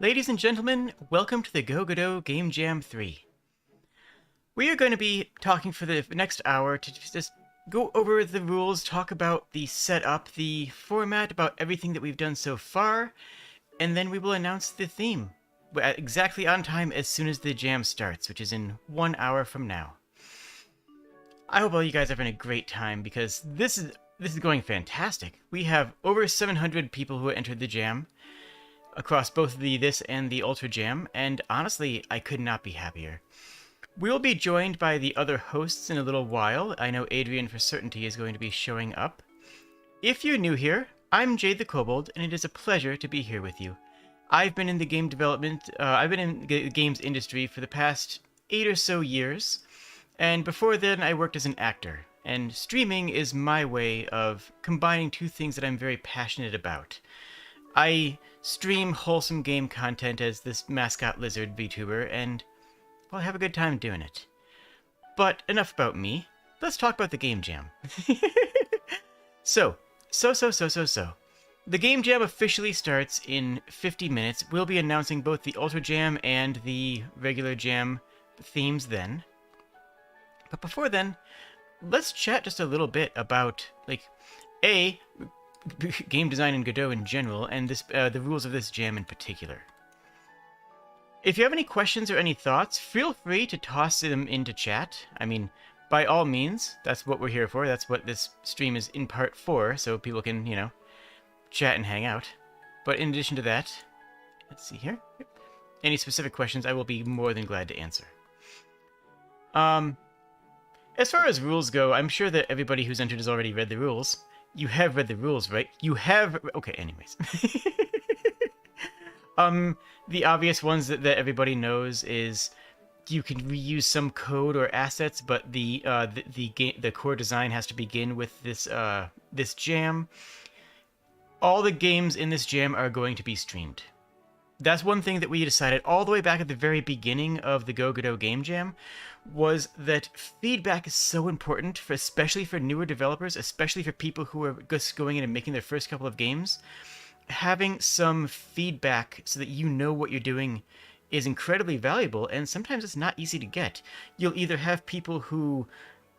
Ladies and gentlemen, welcome to the Go Godot Game Jam 3. We are going to be talking for the next hour to just go over the rules, talk about the setup, the format, about everything that we've done so far, and then we will announce the theme exactly on time as soon as the jam starts, which is in 1 hour from now. I hope all you guys are having a great time because this is going fantastic. We have over 700 people who entered the jam across both this and the Ultra Jam, and honestly, I could not be happier. We'll be joined by the other hosts in a little while. I know Adrian for certainty is going to be showing up. If you're new here, I'm Jade the Kobold, and it is a pleasure to be here with you. I've been in the game development, I've been in the games industry for the past 8 or so years, and before then I worked as an actor, and streaming is my way of combining two things that I'm very passionate about. I stream wholesome game content as this mascot lizard VTuber, and, well, I have a good time doing it. But enough about me. Let's talk about the Game Jam. So. The Game Jam officially starts in 50 minutes. We'll be announcing both the Ultra Jam and the regular Jam themes then. But before then, let's chat just a little bit about, game design in Godot in general, and the rules of this jam in particular. If you have any questions or any thoughts, feel free to toss them into chat. I mean, by all means, that's what we're here for. That's what this stream is in part for, so people can, chat and hang out. But in addition to that, let's see here. Any specific questions, I will be more than glad to answer. As far as rules go, I'm sure that everybody who's entered has already read the rules. You have read the rules, right? You have... Okay, anyways. The obvious ones that everybody knows is you can reuse some code or assets, but the core design has to begin with this jam. All the games in this jam are going to be streamed. That's one thing that we decided all the way back at the very beginning of the Go Godot Game Jam, was that feedback is so important, especially for newer developers, especially for people who are just going in and making their first couple of games. Having some feedback so that you know what you're doing is incredibly valuable, and sometimes it's not easy to get. You'll either have people who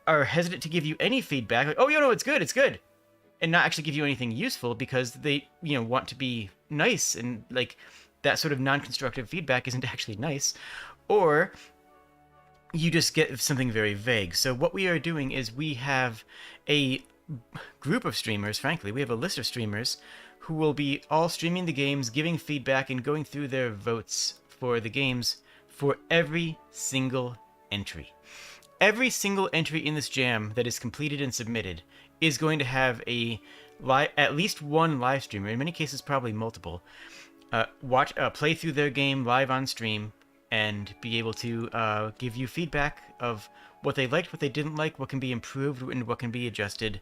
are hesitant to give you any feedback, like, oh, it's good, and not actually give you anything useful because they, want to be nice, and, that sort of non-constructive feedback isn't actually nice, or you just get something very vague. So what we are doing is we have a group of streamers, frankly, we have a list of streamers who will be all streaming the games, giving feedback, and going through their votes for the games for every single entry. Every single entry in this jam that is completed and submitted is going to have at least one live streamer, in many cases probably multiple, play through their game live on stream and be able to give you feedback of what they liked, what they didn't like, what can be improved, and what can be adjusted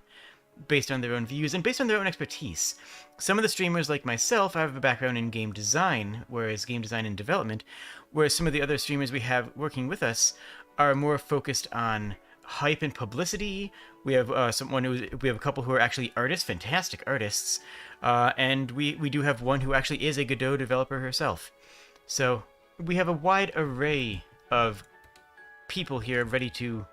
based on their own views and based on their own expertise. Some of the streamers, like myself, I have a background in game design, game design and development, whereas some of the other streamers we have working with us are more focused on hype and publicity. We have we have a couple who are actually artists, fantastic artists, and we do have one who actually is a Godot developer herself. So we have a wide array of people here ready to,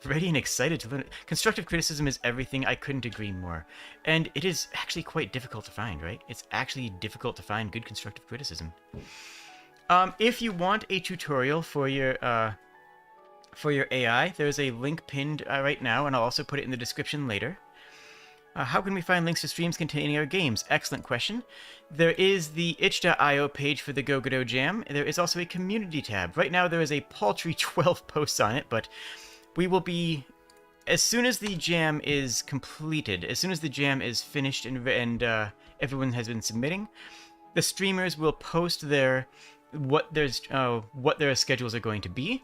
ready and excited to learn. Constructive criticism is everything. I couldn't agree more. And it is actually quite difficult to find, right? It's actually difficult to find good constructive criticism. If you want a tutorial for your AI, there's a link pinned right now, and I'll also put it in the description later. How can we find links to streams containing our games? Excellent question. There is the itch.io page for the Go Godot Jam. There is also a community tab. Right now there is a paltry 12 posts on it, but we will be, as soon as the jam is completed, as soon as the jam is finished and everyone has been submitting, the streamers will post what their schedules are going to be.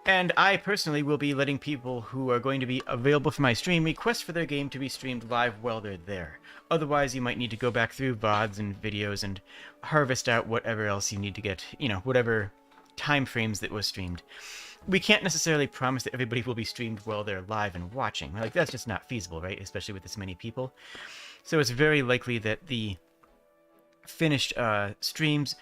And I personally will be letting people who are going to be available for my stream request for their game to be streamed live while they're there. Otherwise, you might need to go back through VODs and videos and harvest out whatever else you need to get, whatever time frames that was streamed. We can't necessarily promise that everybody will be streamed while they're live and watching. That's just not feasible, right? Especially with this many people. So it's very likely that the finished streams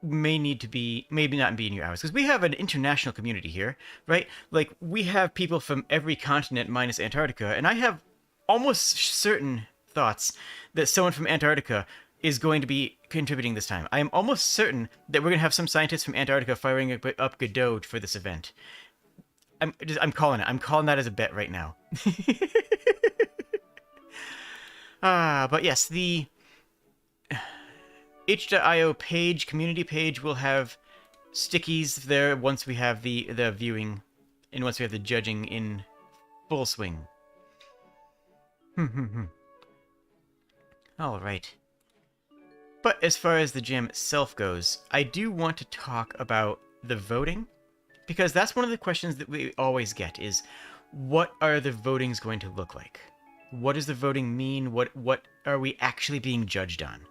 may need to be, maybe not be in your hours, because we have an international community here, right? Like, we have people from every continent minus Antarctica, and I have almost certain thoughts that someone from Antarctica is going to be contributing this time. I am almost certain that we're going to have some scientists from Antarctica firing up Godot for this event. I'm calling it. I'm calling that as a bet right now. But yes, the itch.io page, community page, will have stickies there once we have the viewing and once we have the judging in full swing. All right. But as far as the jam itself goes, I do want to talk about the voting, because that's one of the questions that we always get is, what are the votings going to look like? What does the voting mean? What are we actually being judged on?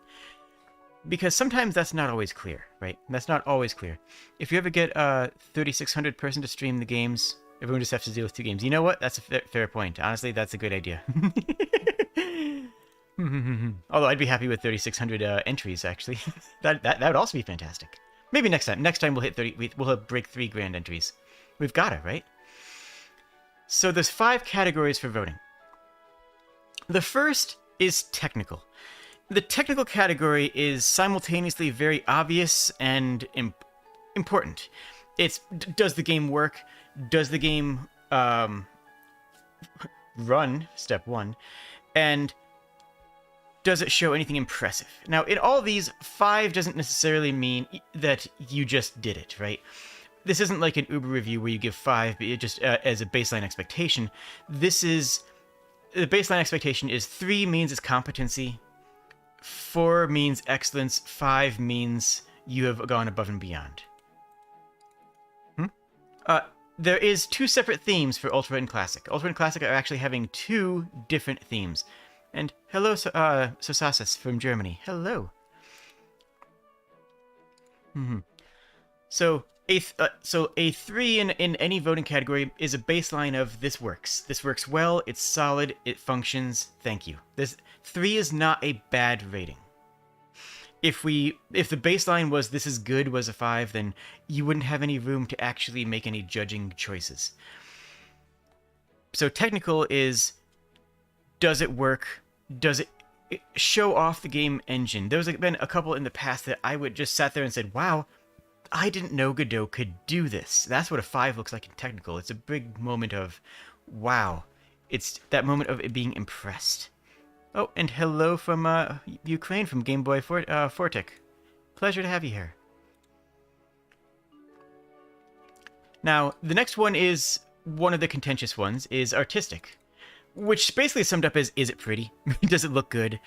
Because sometimes that's not always clear, right? That's not always clear. If you ever get a 3,600 person to stream the games, everyone just has to deal with 2 games. You know what? That's a fair point. Honestly, that's a good idea. Although I'd be happy with 3,600 entries, actually. that would also be fantastic. Maybe next time. Next time we'll hit 30. We'll break 3 grand entries. We've got it, right? So there's 5 categories for voting. The first is technical. The technical category is simultaneously very obvious and important. It's, does the game work? Does the game run? Step 1. And does it show anything impressive? Now, in all these, 5 doesn't necessarily mean that you just did it, right? This isn't like an Uber review where you give 5 but just as a baseline expectation. This is, the baseline expectation is 3 means it's competency, 4 means excellence, 5 means you have gone above and beyond. There is 2 separate themes for Ultra and Classic. Ultra and Classic are actually having 2 different themes. And hello, Sosasis from Germany. Hello. So a 3 in any voting category is a baseline of this works. This works well, it's solid, it functions, thank you. This 3 is not a bad rating. If the baseline was this is good was a 5, then you wouldn't have any room to actually make any judging choices. So technical is, does it work? Does it show off the game engine? There's been a couple in the past that I would just sat there and said, wow, I didn't know Godot could do this. That's what a 5 looks like in technical. It's a big moment of, wow. It's that moment of it being impressed. Oh, and hello from Ukraine, from Game Boy Fortic. Pleasure to have you here. Now, the next one is one of the contentious ones, is artistic, which basically summed up as, is it pretty? Does it look good?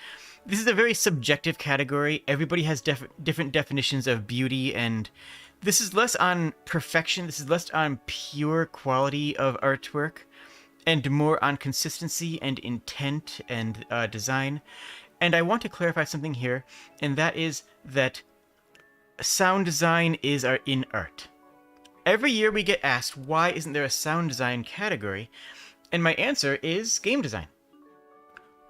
This is a very subjective category. Everybody has different definitions of beauty, and this is less on perfection. This is less on pure quality of artwork, and more on consistency and intent and design. And I want to clarify something here, and that is that sound design is in art. Every year we get asked, why isn't there a sound design category? And my answer is game design.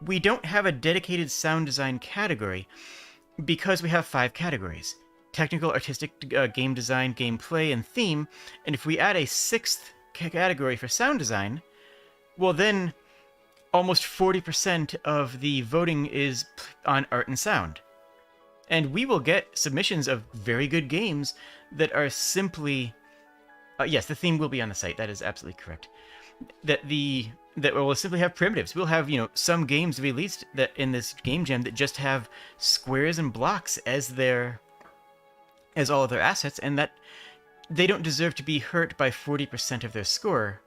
We don't have a dedicated sound design category because we have 5 categories: technical, artistic, game design, gameplay, and theme. And if we add a 6th category for sound design, well then almost 40% of the voting is on art and sound. And we will get submissions of very good games that are simply... yes, the theme will be on the site. That is absolutely correct. That will simply have primitives. We'll have, some games released that in this game jam that just have squares and blocks as all of their assets, and that they don't deserve to be hurt by 40% of their score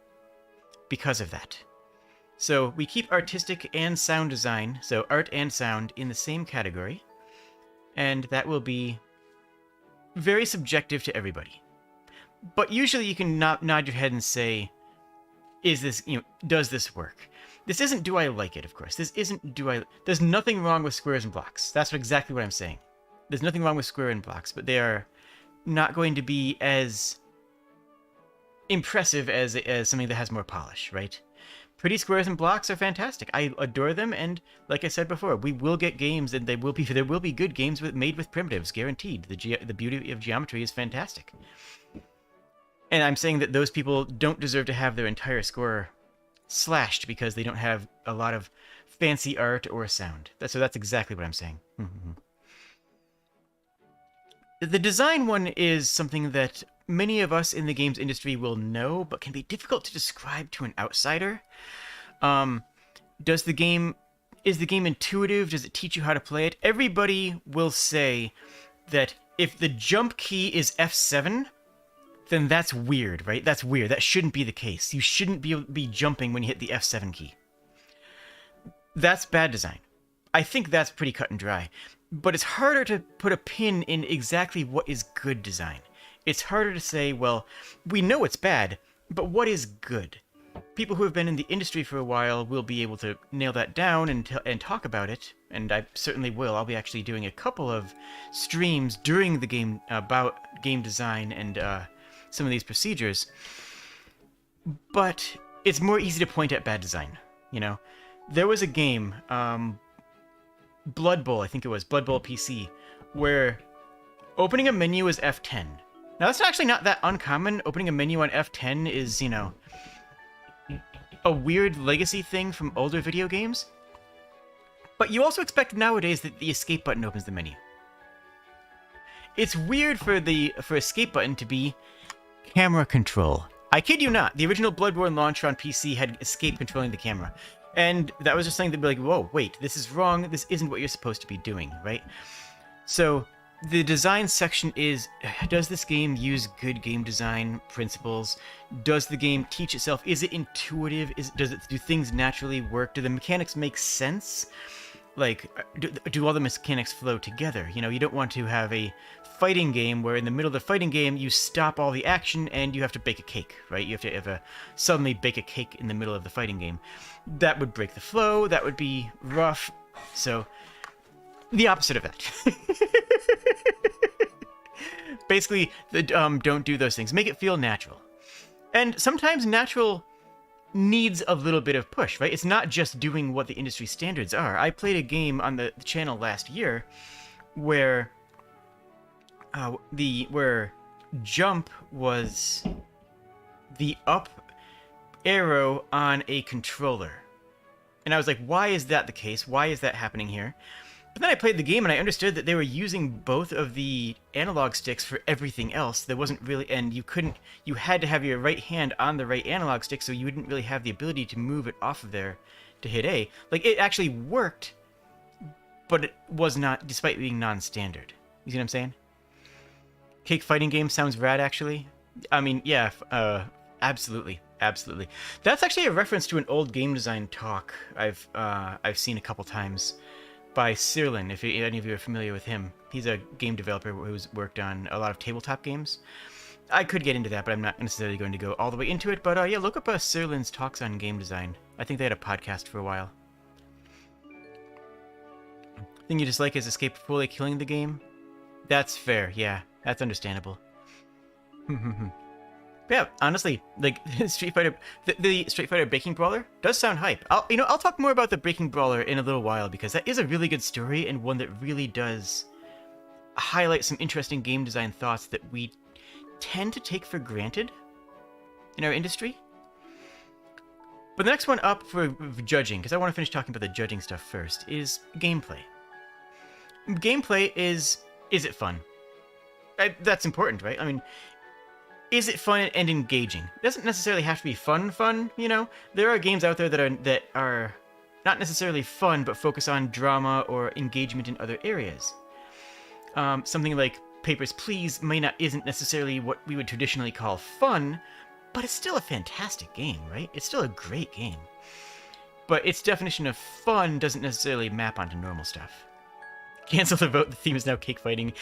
because of that. So we keep artistic and sound design, so art and sound, in the same category, and that will be very subjective to everybody. But usually you can nod your head and say, is this, does this work? This isn't do I like it, of course. This isn't there's nothing wrong with squares and blocks. That's exactly what I'm saying. There's nothing wrong with square and blocks, but they are not going to be as impressive as something that has more polish, right? Pretty squares and blocks are fantastic. I adore them, and like I said before, we will get games, and there will be good games made with primitives, guaranteed. The beauty of geometry is fantastic. And I'm saying that those people don't deserve to have their entire score slashed because they don't have a lot of fancy art or sound. So that's exactly what I'm saying. The design one is something that many of us in the games industry will know, but can be difficult to describe to an outsider. Is the game intuitive? Does it teach you how to play it? Everybody will say that if the jump key is F7, then that's weird, right? That's weird. That shouldn't be the case. You shouldn't be jumping when you hit the F7 key. That's bad design. I think that's pretty cut and dry. But it's harder to put a pin in exactly what is good design. It's harder to say, well, we know it's bad, but what is good? People who have been in the industry for a while will be able to nail that down and talk about it, and I certainly will. I'll be actually doing a couple of streams during the game about game design and some of these procedures. But it's more easy to point at bad design, you know? There was a game, Blood Bowl, I think it was, Blood Bowl PC, where opening a menu is F10. Now, that's actually not that uncommon. Opening a menu on F10 is, you know, a weird legacy thing from older video games. But you also expect nowadays that the escape button opens the menu. It's weird for escape button to be camera control. I kid you not. The original Bloodborne launcher on PC had escape controlling the camera. And that was just something to be like, whoa, wait, this is wrong. This isn't what you're supposed to be doing, right? So the design section is, does this game use good game design principles? Does the game teach itself? Is it intuitive? Do things naturally work? Do the mechanics make sense? Like, do all the mechanics flow together? You know, you don't want to have a fighting game where in the middle of the fighting game you stop all the action and you have to bake a cake, right? You have to suddenly bake a cake in the middle of the fighting game. That would break the flow. That would be rough. So, the opposite of that. Basically, don't do those things. Make it feel natural. And sometimes natural needs a little bit of push, right? It's not just doing what the industry standards are. I played a game on the channel last year where jump was the up arrow on a controller. And I was like, why is that the case? Why is that happening here? But then I played the game and I understood that they were using both of the analog sticks for everything else. There wasn't really, and you had to have your right hand on the right analog stick, so you wouldn't really have the ability to move it off of there to hit A. Like, it actually worked, but it was not, despite being non-standard. You see what I'm saying? Cake fighting game sounds rad, actually. I mean, yeah, absolutely. Absolutely. That's actually a reference to an old game design talk I've seen a couple times by Sirlin, if any of you are familiar with him. He's a game developer who's worked on a lot of tabletop games. I could get into that, but I'm not necessarily going to go all the way into it. But yeah, look up Sirlin's talks on game design. I think they had a podcast for a while. Thing you dislike is escape fully killing the game? That's fair, yeah. That's understandable. Yeah, honestly, like Street Fighter, the Street Fighter Breaking Brawler does sound hype. I'll talk more about the Breaking Brawler in a little while because that is a really good story and one that really does highlight some interesting game design thoughts that we tend to take for granted in our industry. But the next one up for judging, because I want to finish talking about the judging stuff first, is gameplay. Gameplay is it fun? That's important, right? I mean, is it fun and engaging? It doesn't necessarily have to be fun, you know? There are games out there that are not necessarily fun, but focus on drama or engagement in other areas. Something like Papers, Please isn't necessarily what we would traditionally call fun, but it's still a fantastic game, right? It's still a great game. But its definition of fun doesn't necessarily map onto normal stuff. Cancel the vote. The theme is now cake fighting.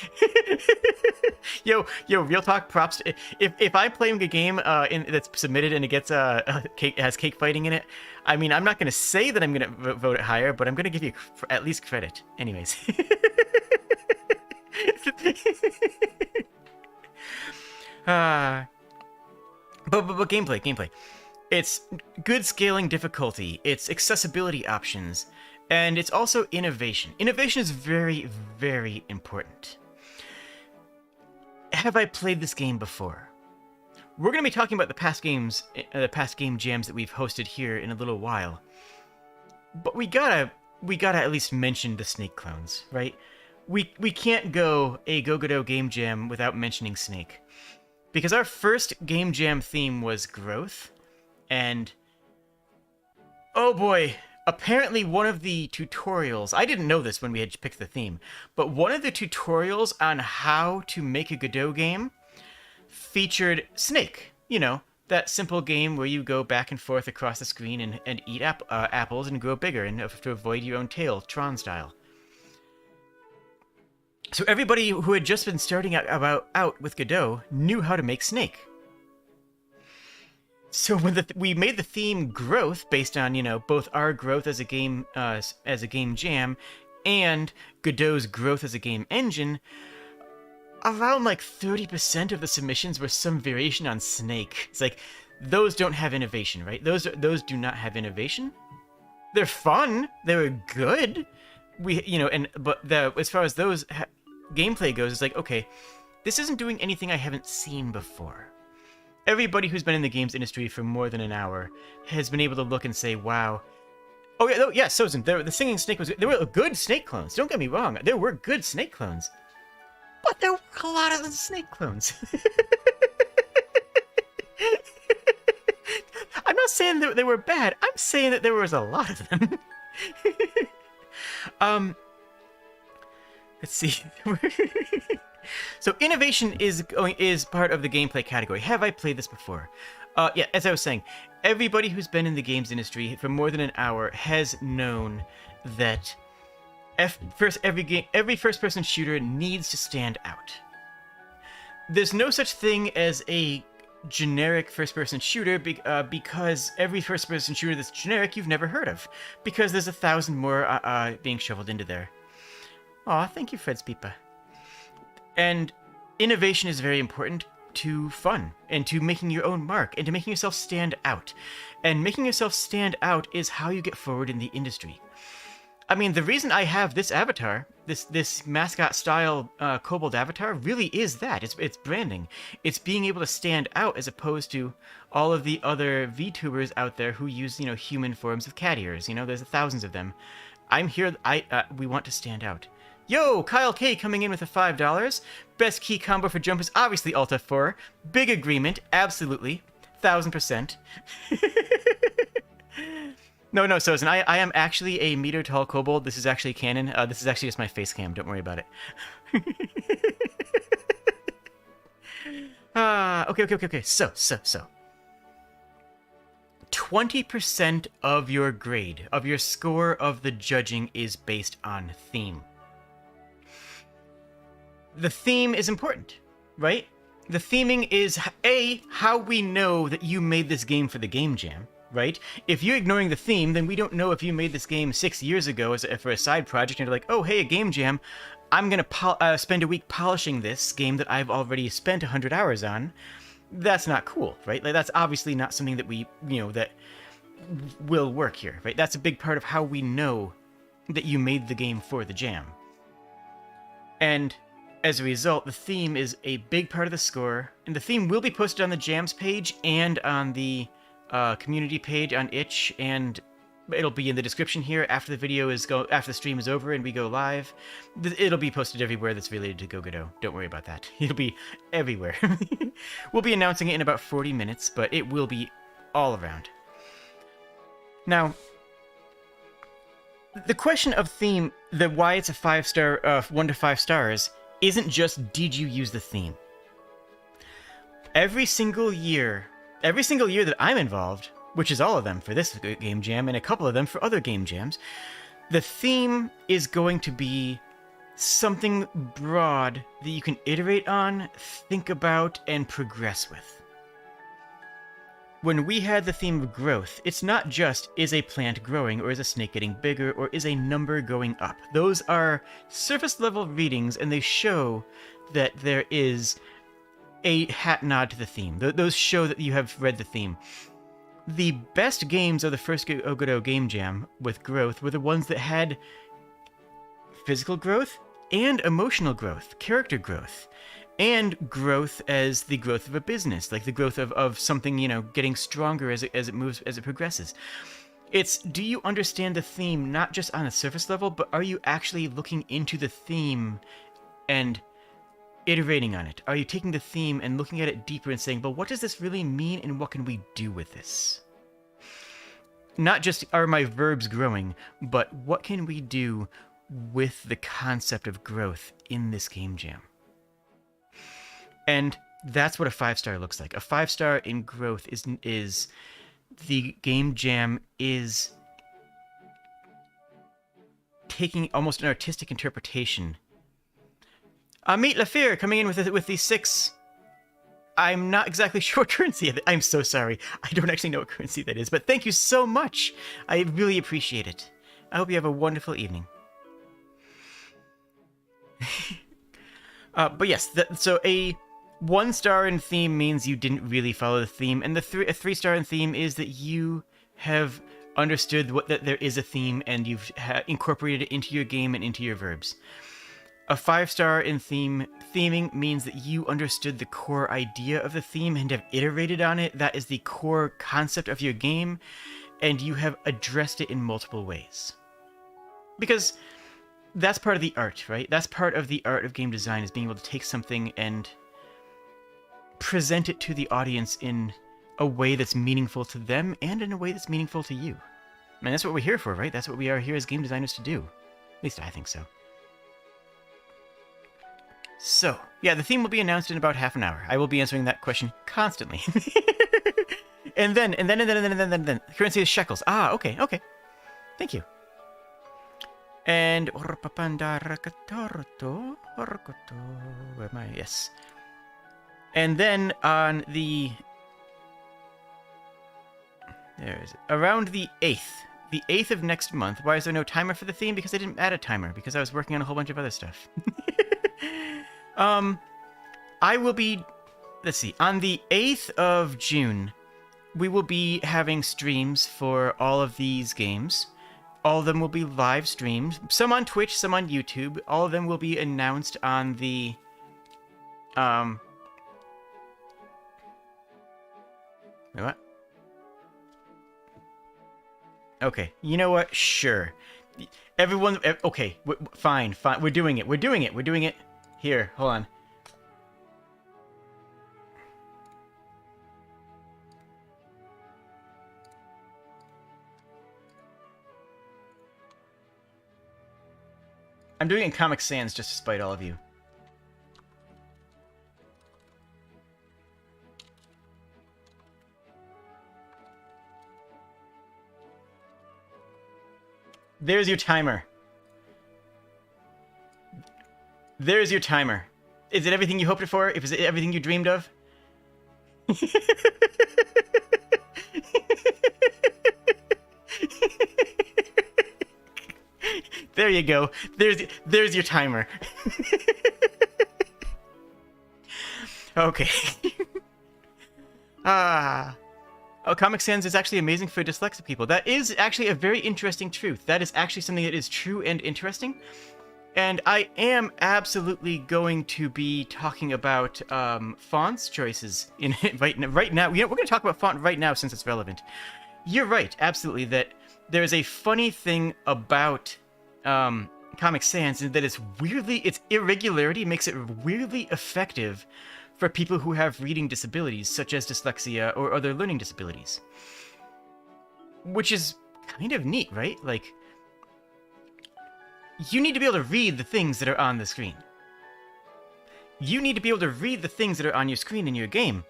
Yo, real talk. Props. If I play a game that's submitted and it gets has cake fighting in it, I mean, I'm not gonna say that I'm gonna vote it higher, but I'm gonna give you at least credit. Anyways. But gameplay. It's good scaling difficulty, it's accessibility options, and it's also innovation. Innovation is very, very important. Have I played this game before? We're going to be talking about the past game jams that we've hosted here in a little while. But we gotta at least mention the Snake clones, right? We can't go a Go Godot Game Jam without mentioning Snake. Because our first game jam theme was growth, and oh boy, apparently one of the tutorials, I didn't know this when we had picked the theme, but one of the tutorials on how to make a Godot game featured Snake. You know, that simple game where you go back and forth across the screen and eat apples and grow bigger and have to avoid your own tail, Tron style. So everybody who had just been starting out with Godot knew how to make Snake. So when we made the theme growth based on, you know, both our growth as a game jam and Godot's growth as a game engine, around like 30% of the submissions were some variation on Snake. It's like, those don't have innovation, right? Those do not have innovation. They're fun. They were good. But as far as those gameplay goes, it's like, okay, this isn't doing anything I haven't seen before. Everybody who's been in the games industry for more than an hour has been able to look and say, wow. Oh yeah, Sozin, the singing Snake there were good Snake clones. Don't get me wrong, there were good Snake clones. But there were a lot of Snake clones. I'm not saying that they were bad. I'm saying that there was a lot of them. Let's see. So innovation is part of the gameplay category. Have I played this before? Yeah, as I was saying, everybody who's been in the games industry for more than an hour has known that every first-person shooter needs to stand out. There's no such thing as a generic first-person shooter because every first-person shooter that's generic you've never heard of, because there's 1,000 more being shoveled into there. Aw, thank you, Fred's Pipa. And innovation is very important to fun, and to making your own mark, and to making yourself stand out. And making yourself stand out is how you get forward in the industry. I mean, the reason I have this avatar, this mascot-style Kobold avatar, really is that. It's branding. It's being able to stand out as opposed to all of the other VTubers out there who use, you know, human forms of cat ears. You know, there's thousands of them. I'm here. We want to stand out. Yo, Kyle K coming in with a $5. Best key combo for jump is obviously Alt F4. Big agreement, absolutely. 1,000%. No, Sozin, I am actually a meter-tall kobold. This is actually canon. This is actually just my face cam. Don't worry about it. Okay. So. 20% of your grade, of your score of the judging, is based on theme. The theme is important, right? The theming is, how we know that you made this game for the game jam, right? If you're ignoring the theme, then we don't know if you made this game 6 years ago for a side project, and you're like, oh, hey, a game jam, I'm going to spend a week polishing this game that I've already spent 100 hours on. That's not cool, right? Like, that's obviously not something that that will work here, right? That's a big part of how we know that you made the game for the jam. And as a result, the theme is a big part of the score, and the theme will be posted on the Jams page and on the community page on itch, and it'll be in the description here after the stream is over and we go live. It'll be posted everywhere that's related to Go Godot. Don't worry about that. It'll be everywhere. We'll be announcing it in about 40 minutes, but it will be all around. Now, the question of theme, why it's a 5-star, 1 to 5 stars, isn't just did you use the theme. Every single year that I'm involved, which is all of them for this game jam and a couple of them for other game jams, the theme is going to be something broad that you can iterate on, think about, and progress with. When we had the theme of growth, it's not just, is a plant growing, or is a snake getting bigger, or is a number going up. Those are surface level readings, and they show that there is a hat nod to the theme. Those show that you have read the theme. the best games of the first Go Godot Game Jam with growth were the ones that had physical growth and emotional growth, character growth, and growth as the growth of a business, like the growth of something, getting stronger as it moves, as it progresses. It's, do you understand the theme not just on a surface level, but are you actually looking into the theme and iterating on it? Are you taking the theme and looking at it deeper and saying, well, what does this really mean and what can we do with this? Not just are my verbs growing, but what can we do with the concept of growth in this game jam? And that's what a 5-star looks like. A 5-star in growth is the game jam is taking almost an artistic interpretation. Meet Lafir coming in with the 6. I'm not exactly sure what currency of it. I'm so sorry. I don't actually know what currency that is, but thank you so much. I really appreciate it. I hope you have a wonderful evening. But yes, so a 1-star in theme means you didn't really follow the theme, and a 3-star in theme is that you have understood that there is a theme and you've incorporated it into your game and into your verbs. A 5-star in theming means that you understood the core idea of the theme and have iterated on it. That is the core concept of your game, and you have addressed it in multiple ways. Because that's part of the art, right? That's part of the art of game design, is being able to take something and present it to the audience in a way that's meaningful to them and in a way that's meaningful to you. I mean, that's what we're here for, right? That's what we are here as game designers to do. At least I think so. So, yeah, the theme will be announced in about half an hour. I will be answering that question constantly. and then, currency is shekels. Ah, okay. Thank you. And where am I? Yes. And then on the there is it. Around the 8th of next month. Why is there no timer for the theme? Because I didn't add a timer because I was working on a whole bunch of other stuff. I will be, let's see, on the 8th of June, we will be having streams for all of these games. All of them will be live streams, some on Twitch, some on YouTube. All of them will be announced on the, wait, what? Okay, you know what? Sure. Everyone, okay, fine. We're doing it. Here, hold on. I'm doing it in Comic Sans just to spite all of you. There's your timer. There's your timer. Is it everything you hoped it for? Is it everything you dreamed of? There you go. There's your timer. Okay. Oh, Comic Sans is actually amazing for dyslexic people. That is actually a very interesting truth. That is actually something that is true and interesting. And I am absolutely going to be talking about fonts choices in right now. We're going to talk about font right now since it's relevant. You're right, absolutely, that there's a funny thing about Comic Sans, and that its irregularity makes it weirdly effective for people who have reading disabilities, such as dyslexia or other learning disabilities. Which is kind of neat, right? Like, you need to be able to read the things that are on the screen. You need to be able to read the things that are on your screen in your game.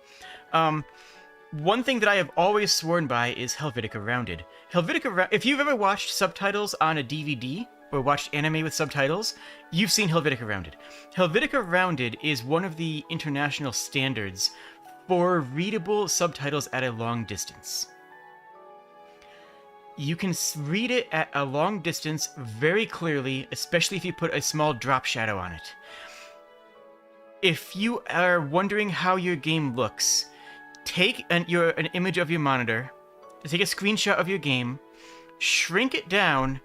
One thing that I have always sworn by is Helvetica Rounded. If you've ever watched subtitles on a DVD, or watched anime with subtitles, you've seen Helvetica Rounded. Helvetica Rounded is one of the international standards for readable subtitles at a long distance. You can read it at a long distance very clearly, especially if you put a small drop shadow on it. If you are wondering how your game looks, take an image of your monitor take a screenshot of your game, shrink it down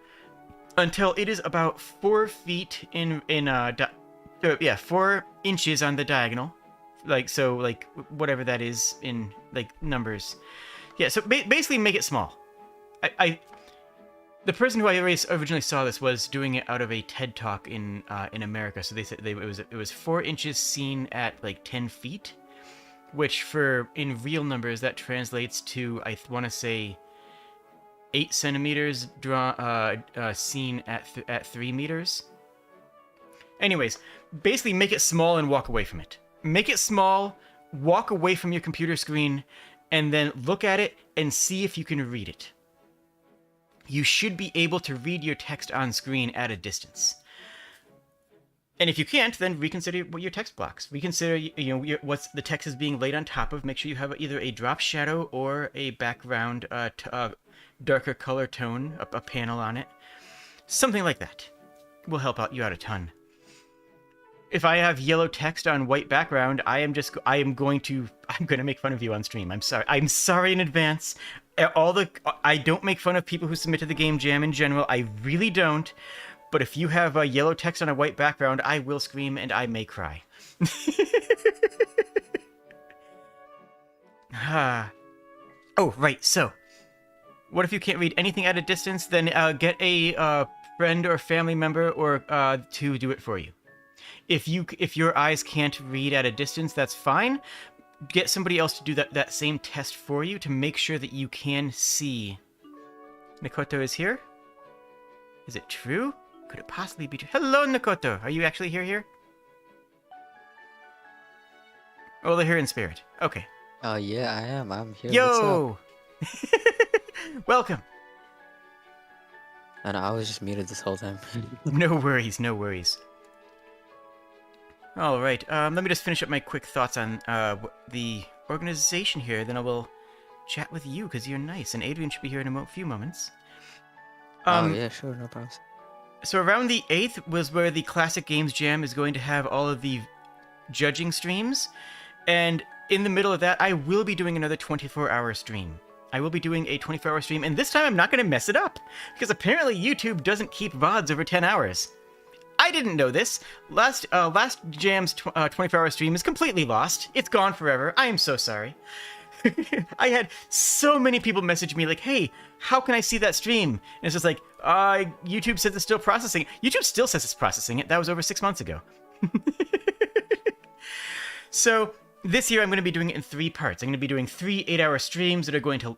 until it is about 4 feet yeah, 4 inches on the diagonal, like whatever that is in like numbers. Yeah, so basically make it small. The person who I originally saw this was doing it out of a TED talk in America. So they said it was 4 inches seen at like 10 feet, which in real numbers that translates to, I want to say, 8 centimeters seen at 3 meters. Anyways, basically make it small and walk away from it. Make it small, walk away from your computer screen, and then look at it and see if you can read it. You should be able to read your text on screen at a distance. And if you can't, then reconsider your text blocks. Reconsider, what's the text is being laid on top of. Make sure you have either a drop shadow or a background darker color tone, a panel on it. Something like that will help you out a ton. If I have yellow text on white background, I'm going to make fun of you on stream. I'm sorry. I'm sorry in advance. I don't make fun of people who submit to the game jam in general. I really don't. But if you have a yellow text on a white background, I will scream and I may cry. Oh, right. So, what if you can't read anything at a distance? Then get a friend or family member or to do it for you. If your eyes can't read at a distance, that's fine. Get somebody else to do that same test for you to make sure that you can see. Nakoto is here? Is it true? Could it possibly be true? Hello, Nakoto! Are you actually here? Oh, they're here in spirit. Okay. Oh, yeah, I am. I'm here. Yo! Welcome! And I was just muted this whole time. No worries, no worries. Alright, let me just finish up my quick thoughts on the organization here, then I will chat with you, because you're nice, and Adrian should be here in a few moments. Oh, yeah, sure, no problems. So around the 8th was where the Classic Games Jam is going to have all of the judging streams, and in the middle of that, I will be doing another 24-hour stream. I will be doing a 24-hour stream, and this time I'm not going to mess it up, because apparently YouTube doesn't keep VODs over 10 hours. I didn't know this. Last Jam's 24-hour stream is completely lost. It's gone forever. I am so sorry. I had so many people message me like, hey, how can I see that stream? And it's just like, YouTube says it's still processing. YouTube still says it's processing it. That was over 6 months ago. So this year I'm going to be doing it in 3 parts. I'm going to be doing 3 8-hour streams that are going to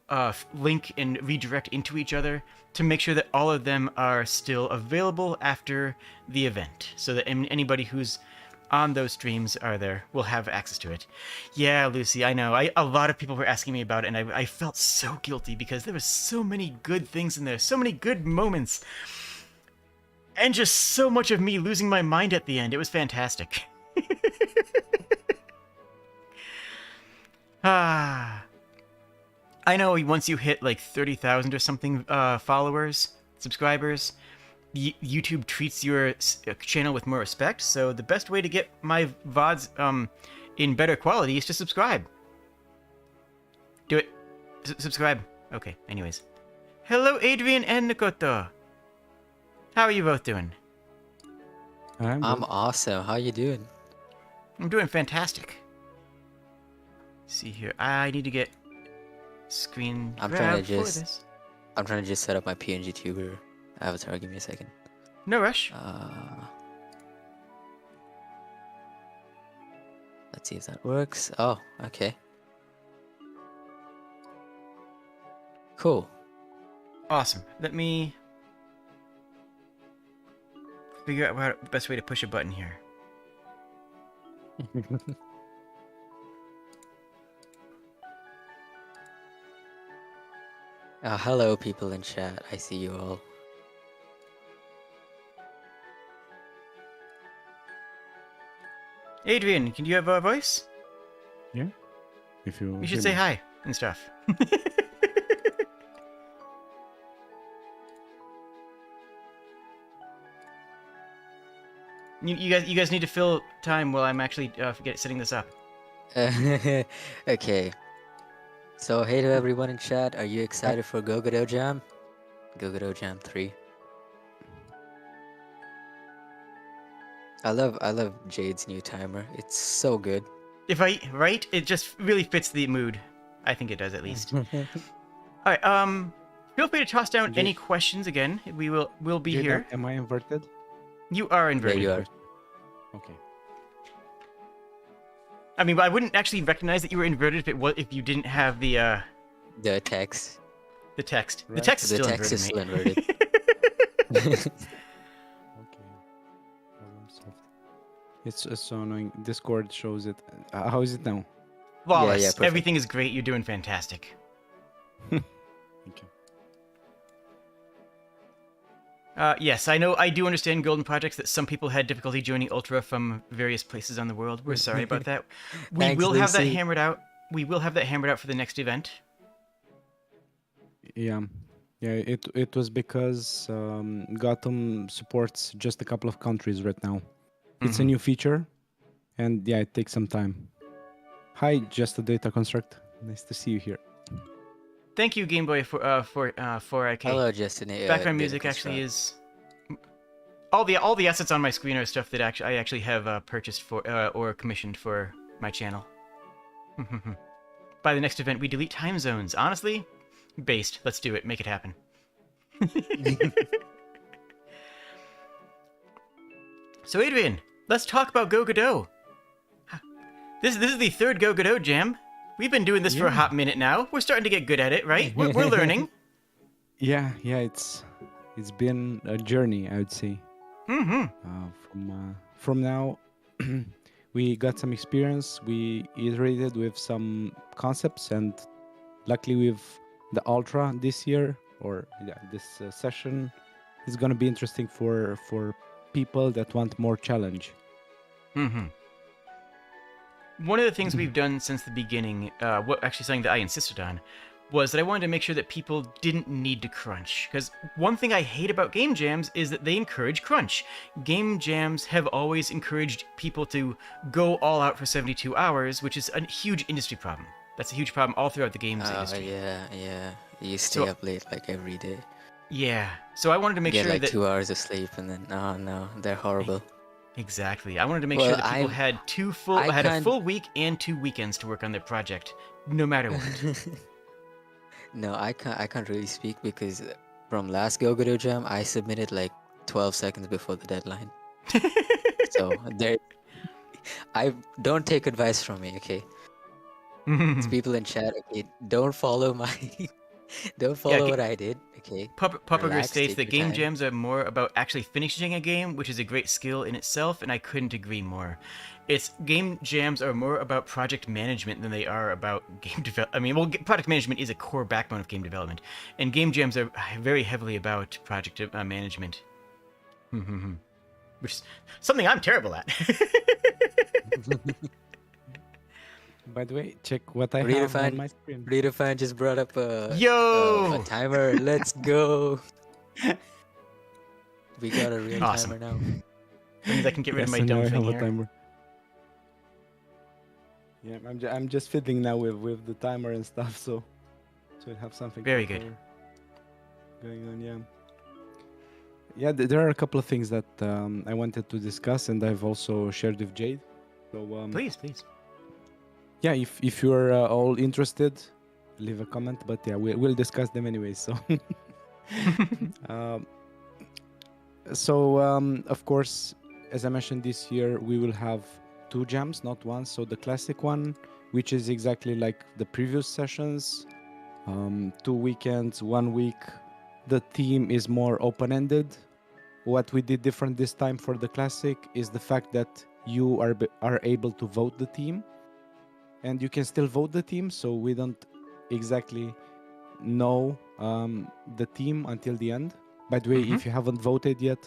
link and redirect into each other to make sure that all of them are still available after the event, so that anybody who's on those streams will have access to it. Yeah, Lucy, I know. A lot of people were asking me about it, and I felt so guilty because there were so many good things in there, so many good moments, and just so much of me losing my mind at the end. It was fantastic. I know once you hit like 30,000 or something subscribers, YouTube treats your channel with more respect, so the best way to get my VODs in better quality is to subscribe. Do it. Subscribe. Okay, anyways. Hello, Adrian and Nakoto. How are you both doing? I'm awesome. How you doing? I'm doing fantastic. Let's see here. I need to get screen grab for this. I'm trying to just set up my PNG tuber avatar. Give me a second. No rush. Let's see if that works. Oh, okay. Cool. Awesome. Let me figure out the best way to push a button here. Hello, people in chat. I see you all. Adrian, can you have a voice? Yeah. If you. You should say hi and stuff. You guys need to fill time while I'm actually setting this up. Okay. So hey to everyone in chat, are you excited for Go Godot Jam? Go Godot Jam 3. I love Jade's new timer. It's so good. Right? It just really fits the mood. I think it does at least. All right. Feel free to toss down any questions again. We'll be Jada, here. am I inverted? You are Yeah, inverted. you are. Okay. I mean, I wouldn't actually recognize that you were inverted if you didn't have the The text. text. The Right. text is The still text inverted, is still mate. inverted. Okay. Problem solved. It's so annoying. Discord shows it. How is it now? Flawless. perfect. Everything is great. You're doing fantastic. Thank you. Yes, I know. I do understand Golden Projects that some people had difficulty joining Ultra from various places on the world. We're sorry about that. We Thanks, will have that Lucy. hammered out. We will have that hammered out for the next event. Yeah. Yeah, it was because Gotham supports just a couple of countries right now. It's a Mhm. new feature, and yeah, it takes some time. Hi, just a data construct. Nice to see you here. Thank you, Game Boy, for IK. Hello, Justin. Background music actually is all the assets on my screen are stuff that I actually have purchased for or commissioned for my channel. By the next event, we delete time zones. Honestly, based. Let's do it. Make it happen. So Adrian, let's talk about Go Godot. This is the third Go Godot jam. We've been doing this for a Yeah. hot minute now. We're starting to get good at it, right? We're learning. Yeah, it's been a journey, I would say. Mm-hmm. From now, we got some experience. We iterated with some concepts, and luckily with the Ultra this year, or yeah, this session is gonna be interesting for people that want more challenge. Mm-hmm. One of the things we've done since the beginning, actually something that I insisted on, was that I wanted to make sure that people didn't need to crunch. Because one thing I hate about game jams is that they encourage crunch. Game jams have always encouraged people to go all out for 72 hours, which is a huge industry problem. That's a huge problem all throughout the games industry. Yeah. You stay So- up late like every day. Yeah. So I wanted to make Get sure like that 2 hours of sleep, and then no, they're horrible. exactly. I wanted to make Well, sure that people had a kind- full week and 2 weekends to work on their project, no matter what. No, I can't really speak because from last Go Godot Jam, I submitted like 12 seconds before the deadline. So there, I don't take advice from me, okay? It's people in chat, okay? Don't follow my, don't follow what I did, okay? Pupperger Relax, states take that your game time. jams are more about actually finishing a game, which is a great skill in itself, and I couldn't agree more. Game jams are more about project management than they are about game development. I mean, well, project management is a core backbone of game development, and game jams are very heavily about project management. Which is something I'm terrible at. By the way, check what I Read a have fan- on my screen. Redefine just brought up a Yo! timer. Let's go. We got a real Awesome. timer now. That means I can get rid of Yes, my so now dumb I thing have a here. timer. Yeah, I'm just fiddling now with the timer and stuff, so I have something. Very good. Going on, yeah. Yeah, there are a couple of things that I wanted to discuss, and I've also shared with Jade. So Please. yeah, if you're all interested, leave a comment. But yeah, we'll discuss them anyway. So of course, as I mentioned, this year we will have 2 jams, not one. So the classic one, which is exactly like the previous sessions, 2 weekends, 1 week. The theme is more open-ended. What we did different this time for the classic is the fact that you are able to vote the theme, and you can still vote the theme. So we don't exactly know the theme until the end. By the way, if you haven't voted yet,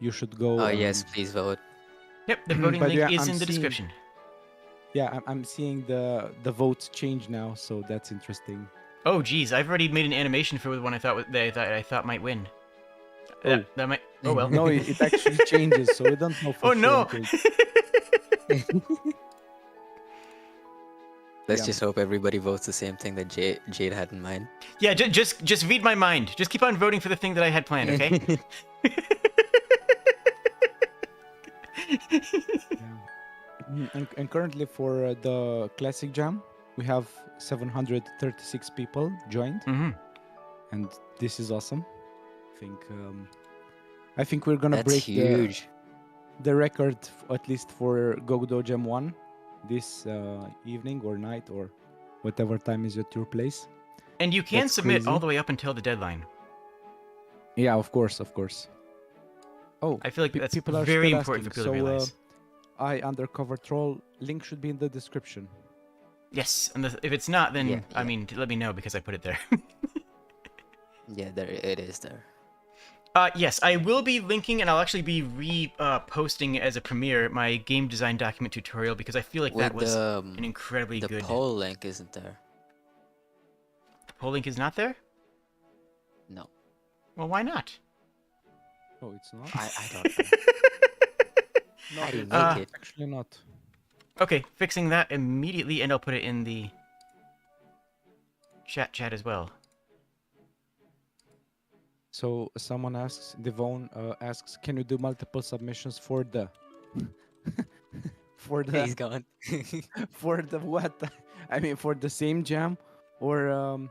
you should go. Oh yes, please vote. Yep, the voting But link yeah, is I'm in the seeing- description. Yeah, I'm seeing the votes change now, so that's interesting. Oh, geez, I've already made an animation for the one I thought might win. Oh. That might. Oh well. No, it actually changes, so we don't know for Oh sure no! until- Let's Yeah. just hope everybody votes the same thing that Jade had in mind. Yeah, just read my mind. Just keep on voting for the thing that I had planned, okay? Yeah. And currently for the classic jam, we have 736 people joined, hmm and this is awesome. I think we're gonna That's break huge. the record at least for Go Godot Jam 1 this evening or night or whatever time is at your place. And you can That's submit all crazy. the way up until the deadline. Yeah, of course, of course. Oh, I feel like that's people are very still important asking. for people to realize. I undercover troll link should be in the description. Yes, and if it's not, then Yeah, I yeah. mean, let me know because I put it there. Yeah, there it is there. Yes, I will be linking, and I'll actually be posting as a premiere my game design document tutorial because I feel like that Wait, was an incredibly the good. poll link isn't there. The poll link is not there. No, Well, why not? Oh, it's not. I don't know. No, How do you it's make it? actually not. Okay, fixing that immediately, and I'll put it in the chat as well. So someone asks, Devon asks, can you do multiple submissions for the for He's the gone. for the what? I mean for the same jam or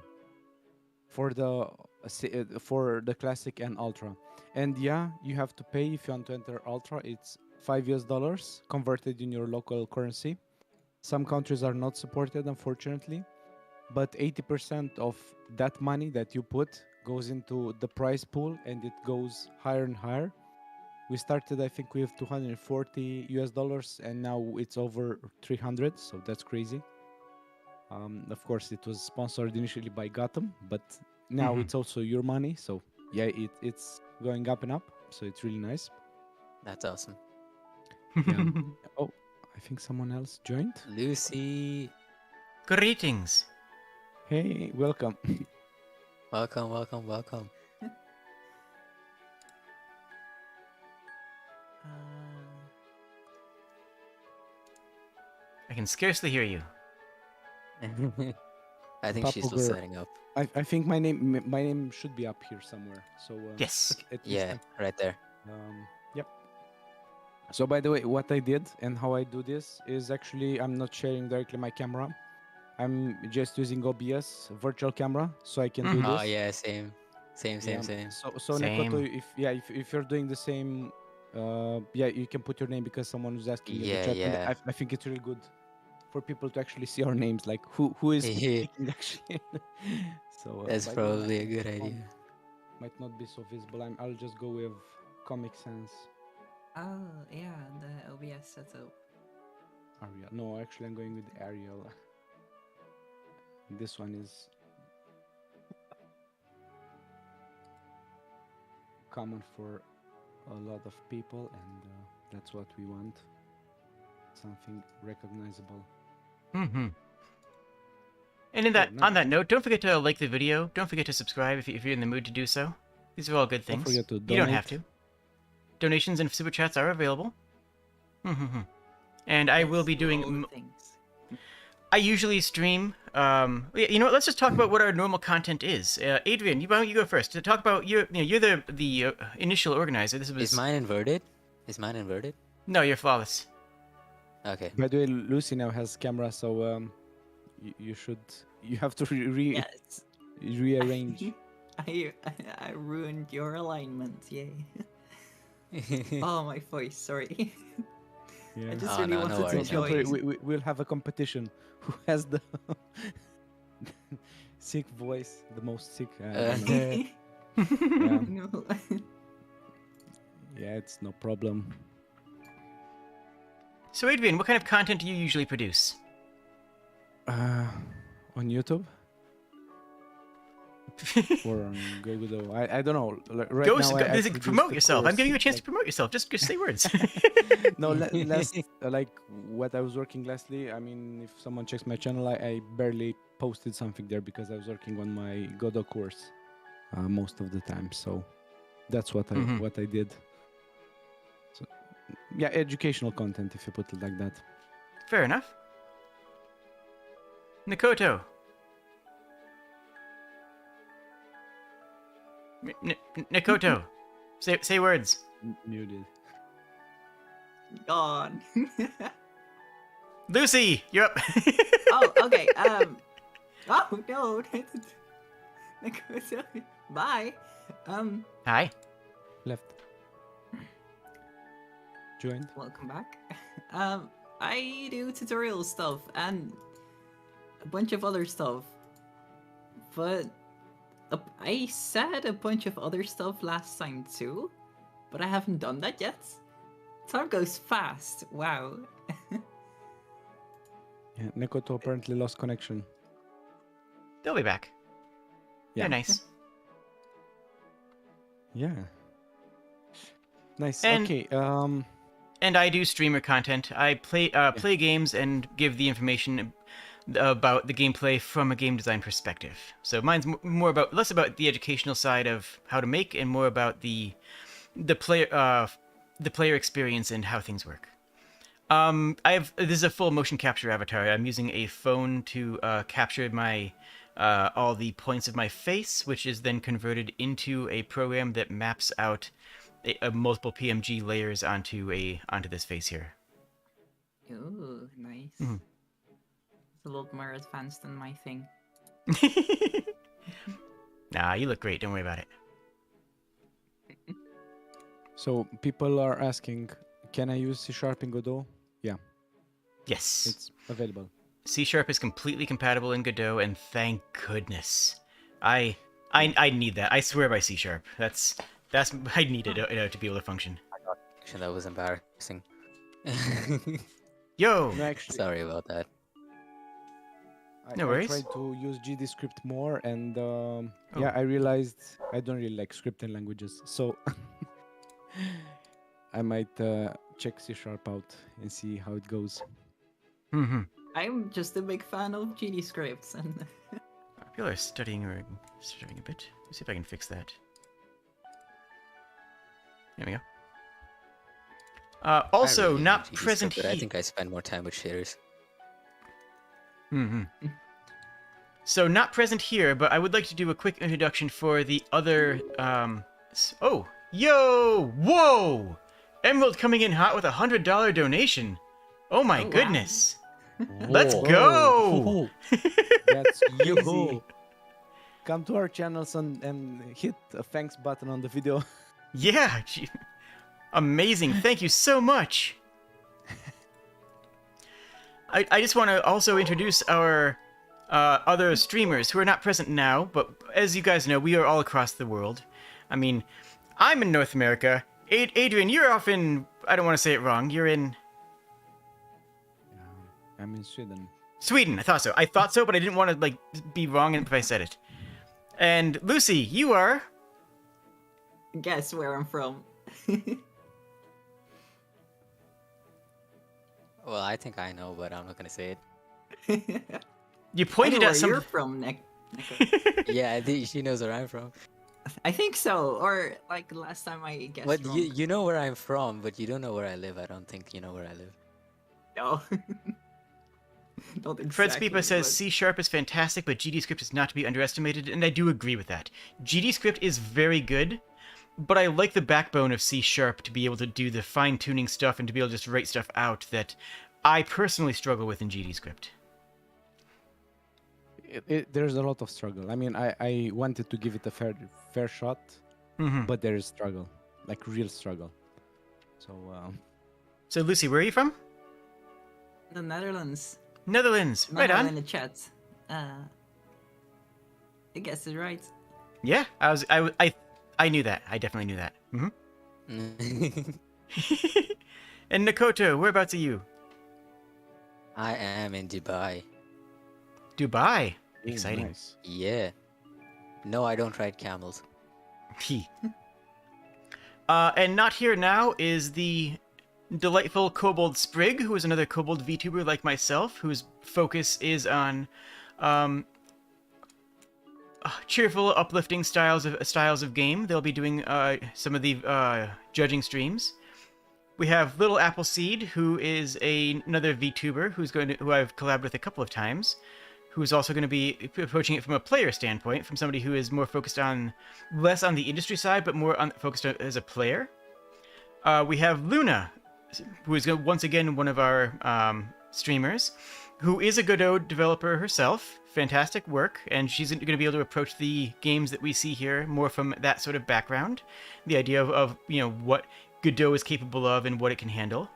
for the classic and ultra. And yeah, you have to pay if you want to enter ultra. It's $5 converted in your local currency. Some countries are not supported, unfortunately, but 80% of that money that you put goes into the prize pool and it goes higher and higher. We started, I think, with $240 and now it's over 300, so that's crazy. Of course, it was sponsored initially by Gotham, but now Mhm. it's also your money, so yeah, it's going up and up, so it's really nice. That's awesome. Yeah. Oh, I think someone else joined. Lucy, Greetings. Hey, welcome. welcome, welcome, welcome. I can scarcely hear you. I think she's still Papuger. setting up. I think my name should be up here somewhere. So Yes. at least Yeah, right there. Yep. So by the way, what I did and how I do this is actually I'm not sharing directly my camera. I'm just using OBS virtual camera, so I can do Mhm. this. Oh yeah, same. Same, Yeah. same. So Same. Nekoto, if you're doing the same, yeah, you can put your name because someone was asking in the Yeah, chat. And yeah. I think it's really good for people to actually see our names, like who is speaking actually. So That's by the way, probably a my good phone idea. might not be so visible. I'll just go with Comic Sans Oh, yeah, the OBS setup. Arial. No, actually, I'm going with Arial. This one is common for a lot of people, and that's what we want. Something recognizable. Mm-hmm. And in that, on nice. that note, don't forget to like the video. Don't forget to subscribe if you're in the mood to do so. These are all good Don't things. forget to You don't have donate. to. Donations and super chats are available. And I will be doing. All the things. I usually stream. You know what? Let's just talk about what our normal content is. Adrian, why don't you go first to talk about you're the initial organizer. This was. Is mine inverted? Is mine inverted? No, you're flawless. Okay. By the way, Lucy now has camera, so you have to Yes. rearrange. I ruined your alignment. Yay. Oh, my voice. Sorry. Yeah. I just Oh, really no, no wanted worries, to no Don't worry, join. we'll have a competition. Who has the sick voice, the most sick? I don't know. Yeah. No. Yeah, it's no problem. So, Adrian, what kind of content do you usually produce? On YouTube or on Go Godot? I don't know. Right now, I produced promote the yourself. I'm course, giving you a chance like- to promote yourself. Just say words. No, last like what I was working lastly. I mean, if someone checks my channel, I barely posted something there because I was working on my Godot course most of the time. So that's what Mhm. I did. So yeah, educational content if you put it like that. Fair enough. Nakoto. Nakoto. Say words. Muted. Gone. Lucy, you're up. Oh, okay. Oh no. Bye. Hi. Left. Joined. Welcome back. I do tutorial stuff and a bunch of other stuff, but I said a bunch of other stuff last time too, but I haven't done that yet. Time goes fast. Wow. Yeah, Nekoto apparently lost connection. They'll be back. Yeah. They're nice. Yeah. Nice. And- Okay. And I do streamer content. I play games and give the information about the gameplay from a game design perspective. So mine's less about the educational side of how to make, and more about the player experience and how things work. This is a full motion capture avatar. I'm using a phone to capture my all the points of my face, which is then converted into a program that maps out multiple PMG layers onto this face here. Ooh, nice. Mhm. It's a lot more advanced than my thing. Nah, you look great. Don't worry about it. So people are asking, can I use C# in Godot? Yeah, Yes. it's available. C# is completely compatible in Godot, and thank goodness. I need that. I swear by C#. That's I need it to be able to function. Actually, that was embarrassing. Yo. No, actually, Sorry about that. No I worries. tried to use GD script more, and Oh. yeah, I realized I don't really like scripting languages, so I might check C# out and see how it goes. Mm-hmm. I'm just a big fan of GD scripts, and People are studying a bit. Let's see if I can fix that. There we go. I Also, really not hate GD present script, but I here. think I spend more time with shaders. Mm-hmm. So not present here, but I would like to do a quick introduction for the other. Oh, yo, whoa! Emerald coming in hot with $100 donation. Oh my Oh, wow. goodness! Let's Whoa. go! That's Yo. crazy. Come to our channels and hit a thanks button on the video. Yeah, amazing! Thank you so much. I just want to also introduce our other streamers who are not present now, but as you guys know, we are all across the world. I mean, I'm in North America. Adrian, you're off in... I don't want to say it wrong. You're in... I'm in Sweden. Sweden. I thought so, but I didn't want to be wrong if I said it. And Lucy, you are... guess where I'm from. Well, I think I know, but I'm not gonna say it. You I pointed know at where some... you're from, Nick. Yeah, I think she knows where I'm from. I think so. Or like last time I guessed But wrong. you know where I'm from, but you don't know where I live. I don't think you know where I live. No. Not Fred exactly, Spipa says but- C# is fantastic, but GD script is not to be underestimated, and I do agree with that. GD script is very good, but I like the backbone of C# to be able to do the fine-tuning stuff and to be able to just write stuff out that I personally struggle with in GD script. There's a lot of struggle. I mean, I wanted to give it a fair shot, Mm-hmm. but there is struggle, like real struggle. So So, Lucy, where are you from? The Netherlands. Netherlands. Right Not on. in the chat. I guess it's right. Yeah, I knew that. I definitely knew that. Mm-hmm. And Nakoto, whereabouts are you? I am in Dubai. Dubai. ooh, Exciting. nice. Yeah. No, I don't ride camels. And not here now is the delightful Kobold Sprig, who is another Kobold VTuber like myself, whose focus is on cheerful, uplifting styles of game. They'll be doing some of the judging streams. We have Little Appleseed, who is another VTuber who I've collabed with a couple of times, who is also going to be approaching it from a player standpoint, from somebody who is more focused on, less on the industry side, but more on focused on, as a player. We have Luna, who is once again one of our streamers, who is a Godot developer herself. Fantastic work, and she's going to be able to approach the games that we see here more from that sort of background, the idea of what Godot is capable of and what it can handle.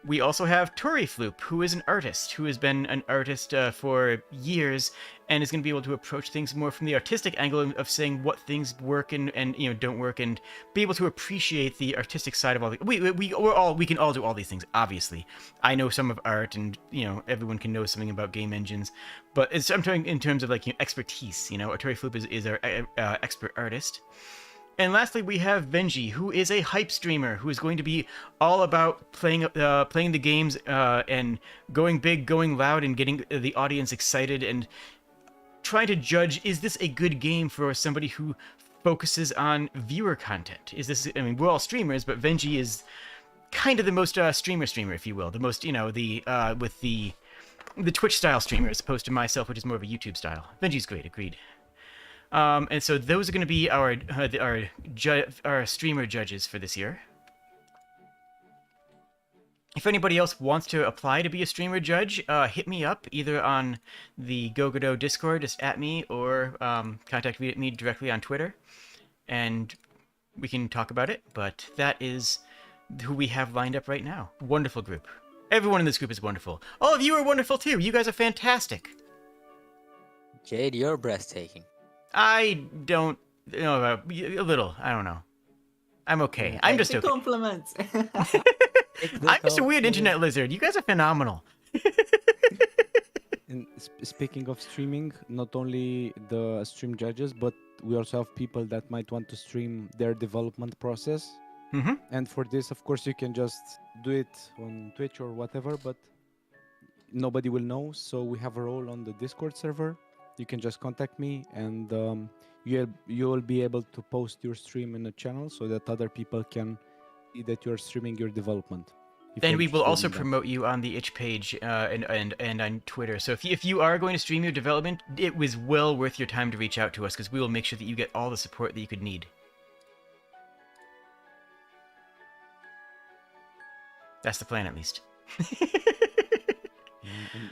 We also have Tori Floop, who is an artist, who has been an artist for years, and is going to be able to approach things more from the artistic angle of saying what things work and don't work, and be able to appreciate the artistic side of all. We can all do all these things. Obviously, I know some of art, and everyone can know something about game engines, but I'm talking in terms of expertise. Tori Floop is our expert artist. And lastly, we have Venji, who is a hype streamer, who is going to be all about playing the games and going big, going loud, and getting the audience excited, and trying to judge, is this a good game for somebody who focuses on viewer content? Is this? I mean, we're all streamers, but Venji is kind of the most streamer, if you will, the most with the Twitch style streamer, as opposed to myself, which is more of a YouTube style. Venji's great, agreed. And so those are going to be our streamer judges for this year. If anybody else wants to apply to be a streamer judge, hit me up either on the Go Godot Discord, just at me, or contact me directly on Twitter, and we can talk about it. But that is who we have lined up right now. Wonderful group. Everyone in this group is wonderful. All of you are wonderful too. You guys are fantastic. Jade, you're breathtaking. I don't know, a little. I don't know. I'm okay. I'm just okay. Compliments. I'm just a weird internet lizard. You guys are phenomenal. And speaking of streaming, not only the stream judges, but we also have people that might want to stream their development process. Mm-hmm. And for this, of course, you can just do it on Twitch or whatever, but nobody will know. So we have a role on the Discord server. You can just contact me, and you'll be able to post your stream in a channel so that other people can see that you're streaming your development. And we will also promote you on the itch page and on Twitter. So if you are going to stream your development, it was well worth your time to reach out to us, because we will make sure that you get all the support that you could need. That's the plan, at least.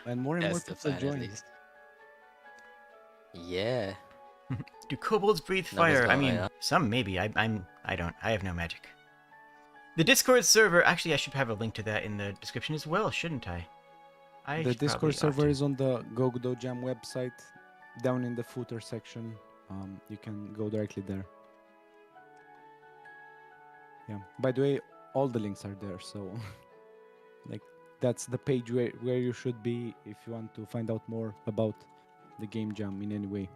And more and more That's the people plan, at join. least. Yeah. Do kobolds breathe Numbers fire? I go mean, high, huh? some maybe. I don't. I have no magic. The Discord server. Actually, I should have a link to that in the description as well, shouldn't I? The Discord server is on the Go Godot Jam website, down in the footer section. You can go directly there. Yeah. By the way, all the links are there, so that's the page where you should be if you want to find out more about the game jam in any way.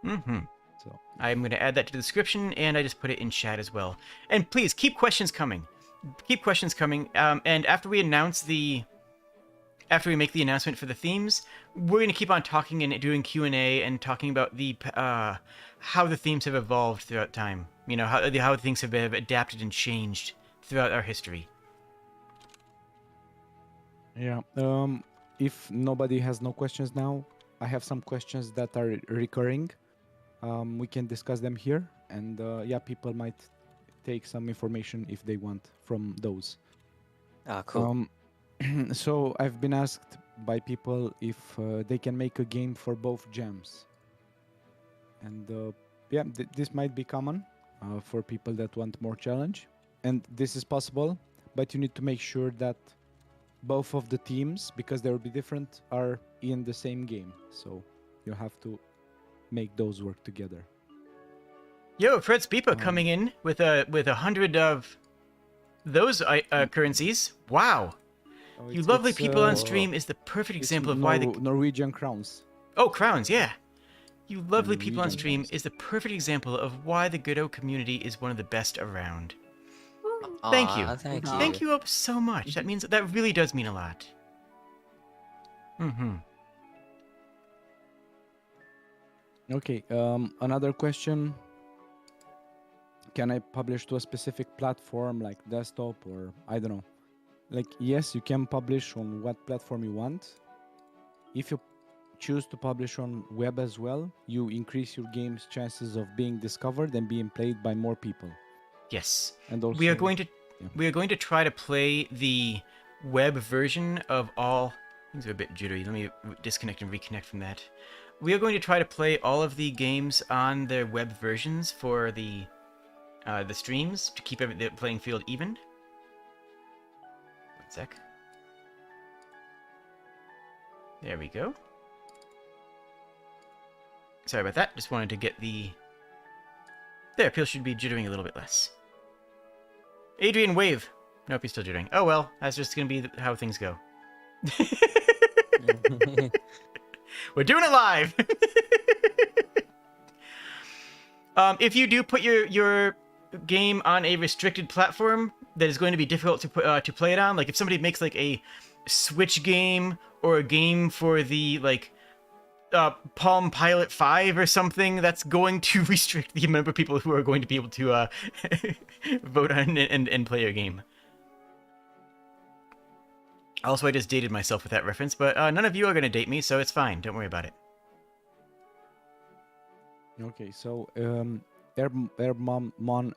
Mm-hmm. So I'm going to add that to the description, and I just put it in chat as well. And please keep questions coming. Keep questions coming. And after we make the announcement for the themes, we're going to keep on talking and doing Q&A and talking about how the themes have evolved throughout time. How things have adapted and changed throughout our history. yeah. If nobody has no questions now, I have some questions that are recurring. We can discuss them here, and people might take some information if they want from those. Ah, cool. So I've been asked by people if they can make a game for both jams, and this might be common for people that want more challenge, and this is possible, but you need to make sure that both of the teams, because they will be different, are in the same game. So you have to make those work together. Yo, Fred Spipa coming in with 100 of those currencies. Wow. Oh, You lovely people on stream is the perfect example of why the... Norwegian crowns. Oh, crowns, yeah. You lovely people on Norwegian stream crowns. is the perfect example of why the Godot community is one of the best around. Aw, Thank you. Thank you. Thank you so much. That really does mean a lot. Mm-hmm. Okay, another question. Can I publish to a specific platform like desktop or I don't know? Yes, you can publish on what platform you want. If you choose to publish on web as well, you increase your game's chances of being discovered and being played by more people. Yes. And also, we are going to yeah. we are going to try to play the web version of all. Things are a bit jittery. Let me disconnect and reconnect from that. We are going to try to play all of the games on their web versions for the streams to keep the playing field even. 1 sec. There we go. Sorry about that. Just wanted to get the... There, people should be jittering a little bit less. Adrian, wave. Nope, he's still jittering. Oh well, that's just going to be how things go. We're doing it live! If you do put your game on a restricted platform that is going to be difficult to play it on, like if somebody makes like a Switch game or a game for the like Palm Pilot 5 or something, that's going to restrict the number of people who are going to be able to vote on and play your game. Also, I just dated myself with that reference, but none of you are going to date me, so it's fine. Don't worry about it. Okay, so Mon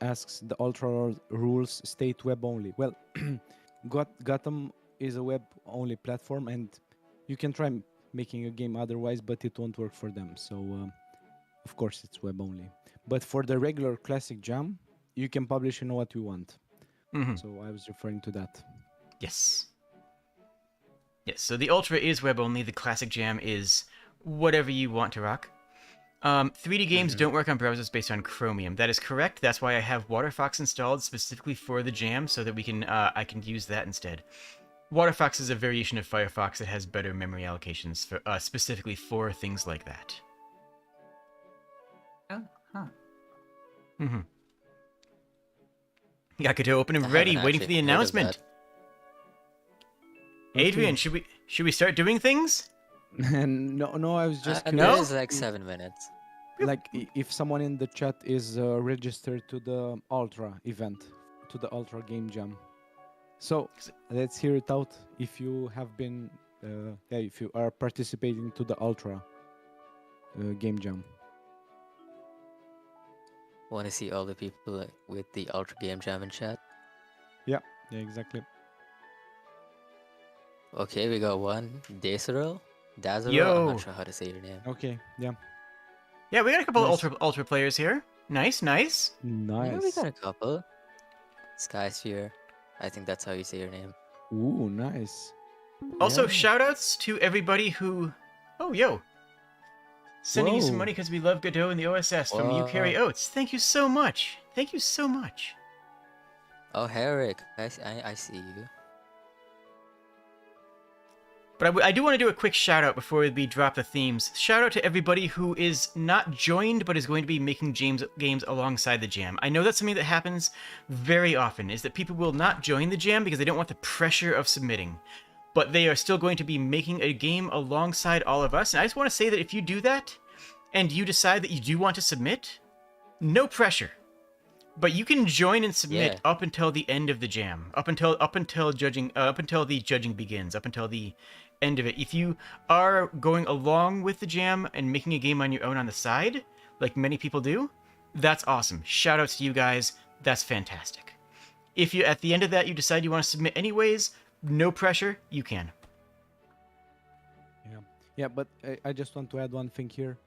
asks, the Ultra rules state web only. Well, Gotham is a web only platform, and you can try making a game otherwise, but it won't work for them. So, of course, it's web only. But for the regular classic jam, you can publish in what you want. Mm-hmm. So I was referring to that. Yes. Yes, so the Ultra is web only, the Classic Jam is whatever you want to rock. 3D games don't work on browsers based on Chromium. That is correct. That's why I have WaterFox installed specifically for the Jam, so that we can I can use that instead. WaterFox is a variation of Firefox that has better memory allocations for specifically for things like that. Oh, huh. Mm-hmm. Got Godot open and I ready, haven't waiting for actually the heard of announcement. Adrian, should we start doing things? And no, I was just that. No? It is like 7 minutes. like if someone in the chat is registered to the Ultra event, to the Ultra Game Jam. So let's hear it out. If you have been, if you are participating to the Ultra Game Jam. Want to see all the people with the Ultra Game Jam in chat? Yeah, exactly. Okay, we got one. Dazeril? I'm Yo. not sure how to say your name. Okay, yeah, Yeah, we got a couple Nice. of Ultra players here. Nice. nice. Yeah, we got a couple. Skysphere. I think that's how you say your name. Ooh, nice. Also, Yeah. shoutouts to everybody who... Oh, yo. Sending you some Whoa. money because we love Godot and the OSS from You Carry Oats. Thank you so much. Thank you so much. Oh, Herrick. I see you. But I do want to do a quick shout out before we drop the themes. Shout out to everybody who is not joined but is going to be making games alongside the jam. I know that's something that happens very often, is that people will not join the jam because they don't want the pressure of submitting. But they are still going to be making a game alongside all of us. And I just want to say that if you do that and you decide that you do want to submit, no pressure. But you can join and submit up until the end of the jam, up until the judging begins, up until the end of it. If you are going along with the jam and making a game on your own on the side, like many people do, that's awesome. Shout outs to you guys. That's fantastic. If you at the end of that you decide you want to submit anyways, no pressure, you can. Yeah, but I just want to add one thing here.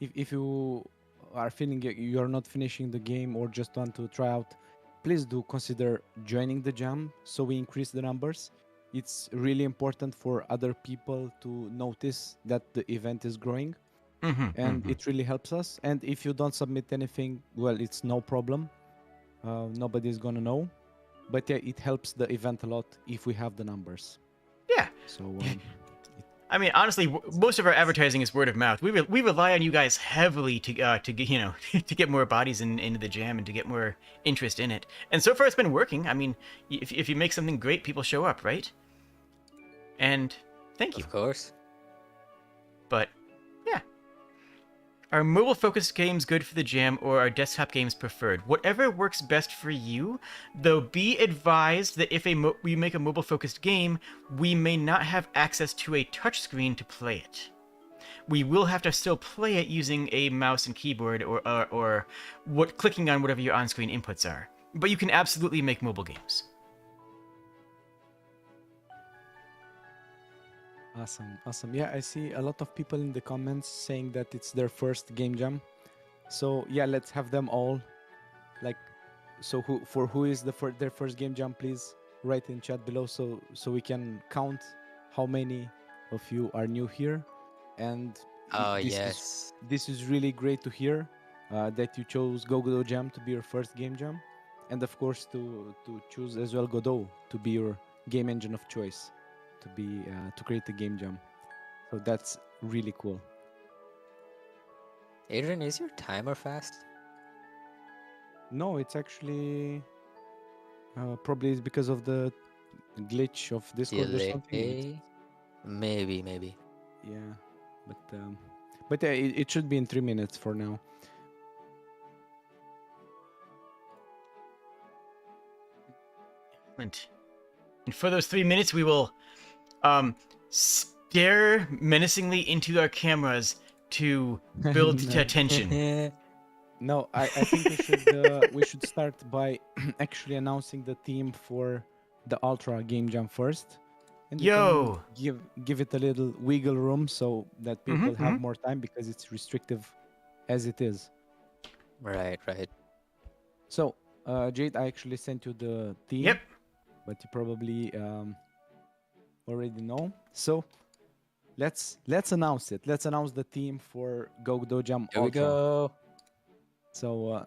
If you are feeling you're not finishing the game or just want to try out, please do consider joining the jam so we increase the numbers. It's really important for other people to notice that the event is growing, and it really helps us. And if you don't submit anything, well, it's no problem. Nobody's gonna know. But yeah, it helps the event a lot if we have the numbers. Yeah. So I mean, honestly, most of our advertising is word of mouth. We rely on you guys heavily to get to get more bodies into the jam and to get more interest in it. And so far, it's been working. I mean, if you make something great, people show up, right? And thank you. Of course. But yeah, are mobile-focused games good for the jam, or are desktop games preferred? Whatever works best for you. Though be advised that if we make a mobile-focused game, we may not have access to a touchscreen to play it. we will have to still play it using a mouse and keyboard or what clicking on whatever your on-screen inputs are. But you can absolutely make mobile games. Awesome. Yeah, I see a lot of people in the comments saying that it's their first game jam. So yeah, let's have them all. Like, so who is their first game jam? Please write in chat below so we can count how many of you are new here. And Oh, this yes. is really great to hear that you chose Go Godot Jam to be your first game jam, and of course to choose as well Godot to be your game engine of choice to create a game jam. So that's really cool. Adrian, is your timer fast? No, it's actually probably it's because of the glitch of Discord or something. Delay? Maybe. Yeah, but it should be in 3 minutes for now. And for those 3 minutes, we will stare menacingly into our cameras to build No. tension. No, I think we should start by actually announcing the theme for the Ultra Game Jam first. And we Yo! can give it a little wiggle room so that people have more time because it's restrictive as it is. Right. So, Jade, I actually sent you the theme. Yep. But you probably already know. So, let's announce it. Let's announce the theme for Go Godot Jam Here we Ultra. go. So,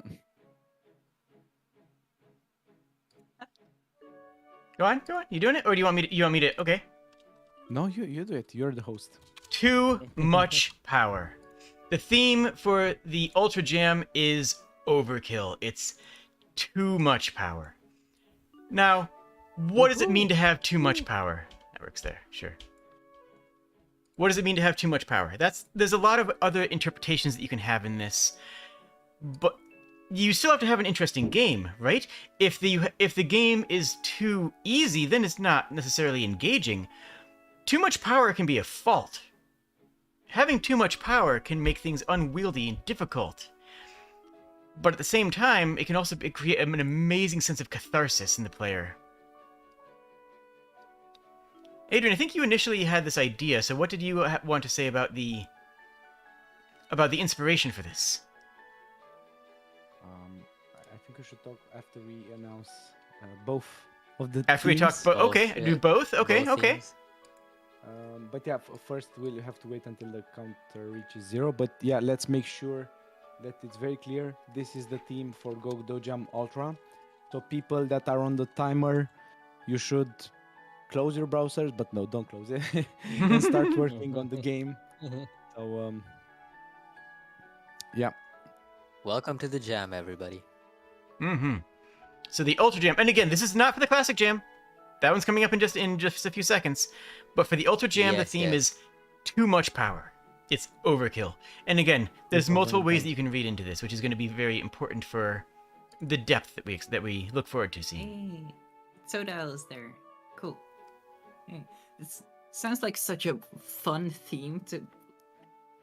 Go on. You doing it, or do you want me to? Okay. no, you do it. You're the host. Too much power. The theme for the Ultra Jam is overkill. It's too much power. Now, what does it mean to have too much power? That works there, sure. What does it mean to have too much power? There's a lot of other interpretations that you can have in this, but you still have to have an interesting game, right? If the game is too easy, then it's not necessarily engaging. Too much power can be a fault. Having too much power can make things unwieldy and difficult. But at the same time, it can also create an amazing sense of catharsis in the player. Adrian, I think you initially had this idea, so what did you want to say about the inspiration for this? I think we should talk after we announce both of the After we talk themes. about... Okay, Both, do yeah. both? Okay, Both okay. themes. But yeah, first we'll have to wait until the counter reaches 0. But yeah, let's make sure that it's very clear. This is the theme for Go Godot Jam Ultra. So people that are on the timer, you should close your browsers, but no, don't close it, and start working on the game. So yeah. Welcome to the jam, everybody. So the Ultra Jam, and again, this is not for the Classic Jam. That one's coming up in just a few seconds. But for the Ultra Jam, the Yes, theme yes. is too much power. It's overkill. And again, there's It's multiple ways overkill. that you can read into this, which is going to be very important for the depth that we look forward to seeing. Hey, Sodal's there. Cool. Hey, this sounds like such a fun theme to,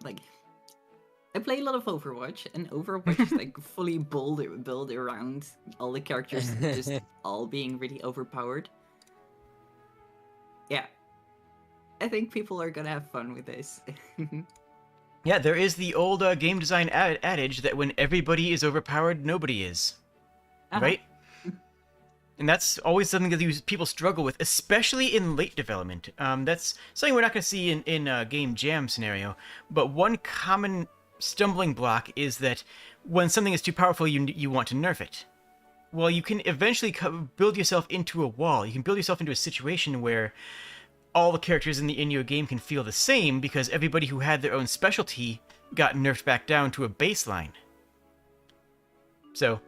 like. I play a lot of Overwatch, and Overwatch is like fully build around all the characters just all being really overpowered. Yeah, I think people are gonna have fun with this. Yeah, there is the old game design adage that when everybody is overpowered, nobody is. Right? And that's always something that people struggle with, especially in late development. That's something we're not going to see in a game jam scenario. But one common stumbling block is that when something is too powerful, you want to nerf it. Well, you can eventually build yourself into a wall. You can build yourself into a situation where all the characters in your game can feel the same because everybody who had their own specialty got nerfed back down to a baseline. So,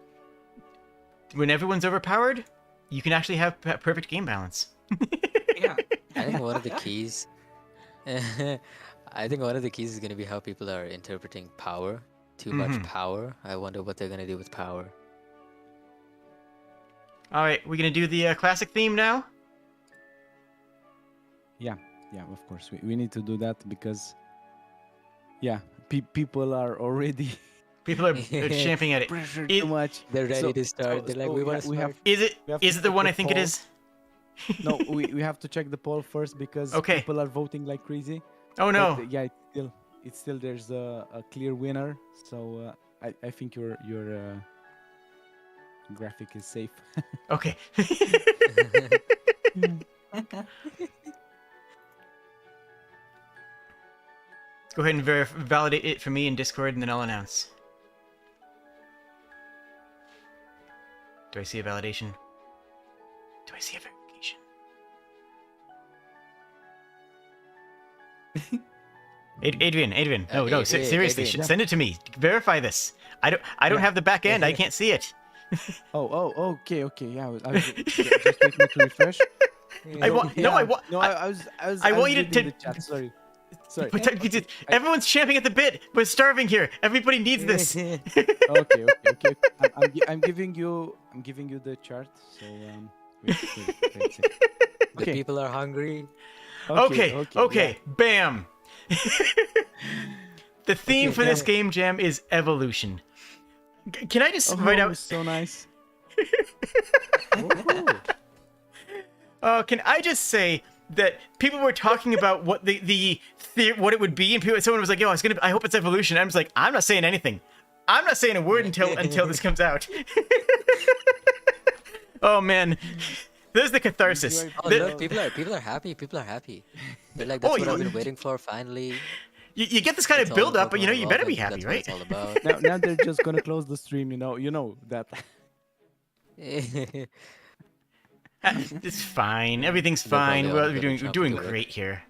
when everyone's overpowered, you can actually have perfect game balance. Yeah. I think one of the keys. I think one of the keys is going to be how people are interpreting power. Too much power. I wonder what they're going to do with power. All right, we're gonna do the classic theme now. Yeah, of course. We need to do that because Yeah, people are already People are champing at it. pressured It- too much. They're ready to start. They're like, we want to we start. have Is it? we have to Is it the check one I think it poll. is? No, we have to check the poll first because Okay. people are voting like crazy. Oh no. But, yeah, it's still there's a clear winner. So I think your graphic is safe. Okay. Go ahead and validate it for me in Discord, and then I'll announce. Do I see a validation? Do I see a verification? Adrian. No, seriously, Adrian. send it to me. Verify this. I don't Yeah. have the back end. I can't see it. Okay. Yeah, just wait me to refresh. I want. No, I want. No, I was. I want was you reading to- the chat. Sorry. Everyone's champing at the bit. We're starving here. Everybody needs this. Okay. I'm giving you the chart. So wait a second. The Okay. people are hungry. Okay. Bam. The theme Okay, for this yeah. game jam is evolution. Can I just Oh, write out? so nice. Can I just say that people were talking about what what it would be, and someone was like, "Yo, I hope it's evolution." I'm just like, I'm not saying anything. I'm not saying a word until this comes out. Oh man, there's the catharsis. Oh, look, people are happy. People are happy. They're like, that's what I've been waiting for. Finally. You get this kind of It's all build up, but Pokemon you better be evolving, happy, that's right? what it's all about. Now they're just gonna close the stream. You know that. It's fine. Everything's They're probably fine. all We're gonna doing jump doing to it. great here.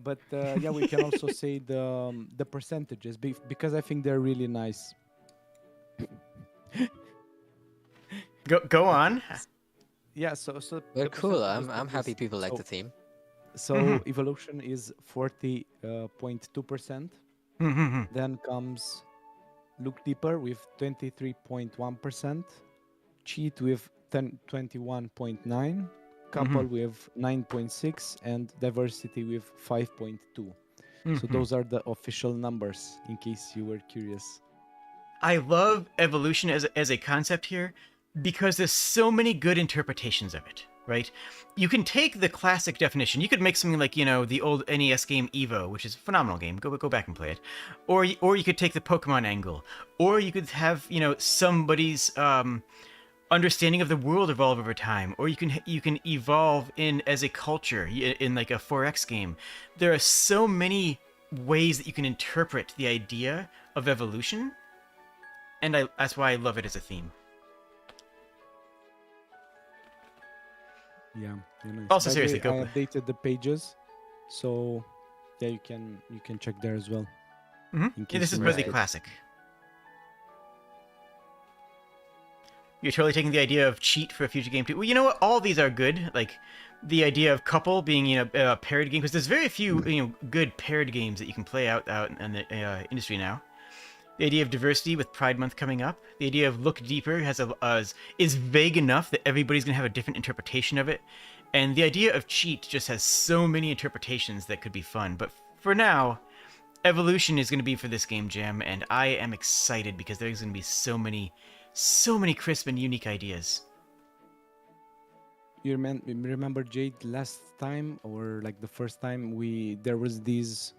But yeah, we can also say the percentages because I think they're really nice. Go on. Yeah, so They're the cool. percentages I'm of happy this- people like so, the theme. So Mhm. evolution is 40.2%. Mhm. Then comes look deeper with 23.1%. Cheat with 21.9. Couple with 9.6 and diversity with 5.2. So Mhm. those are the official numbers in case you were curious. I love evolution as a concept here because there's so many good interpretations of it, right? You can take the classic definition. You could make something like, the old NES game Evo, which is a phenomenal game. Go back and play it. Or you could take the Pokemon angle. Or you could have, somebody's understanding of the world evolve over time. Or you can evolve as a culture in like a 4X game. There are so many ways that you can interpret the idea of evolution. And that's why I love it as a theme. Yeah. Nice. Also, By the seriously, way, go I play. updated the pages, so yeah, you can check there as well. Mm-hmm. in Yeah, case this is you really missed it. classic. You're totally taking the idea of cheat for a future game too. Well, you know what? All these are good. Like the idea of couple being a paired game, because there's very few good paired games that you can play out in the industry now. The idea of diversity with Pride Month coming up. The idea of look deeper is vague enough that everybody's gonna have a different interpretation of it. And the idea of cheat just has so many interpretations that could be fun. But for now, evolution is going to be for this game jam, and I am excited because there's going to be so many crisp and unique ideas. You remember Jade last time or like the first time there was these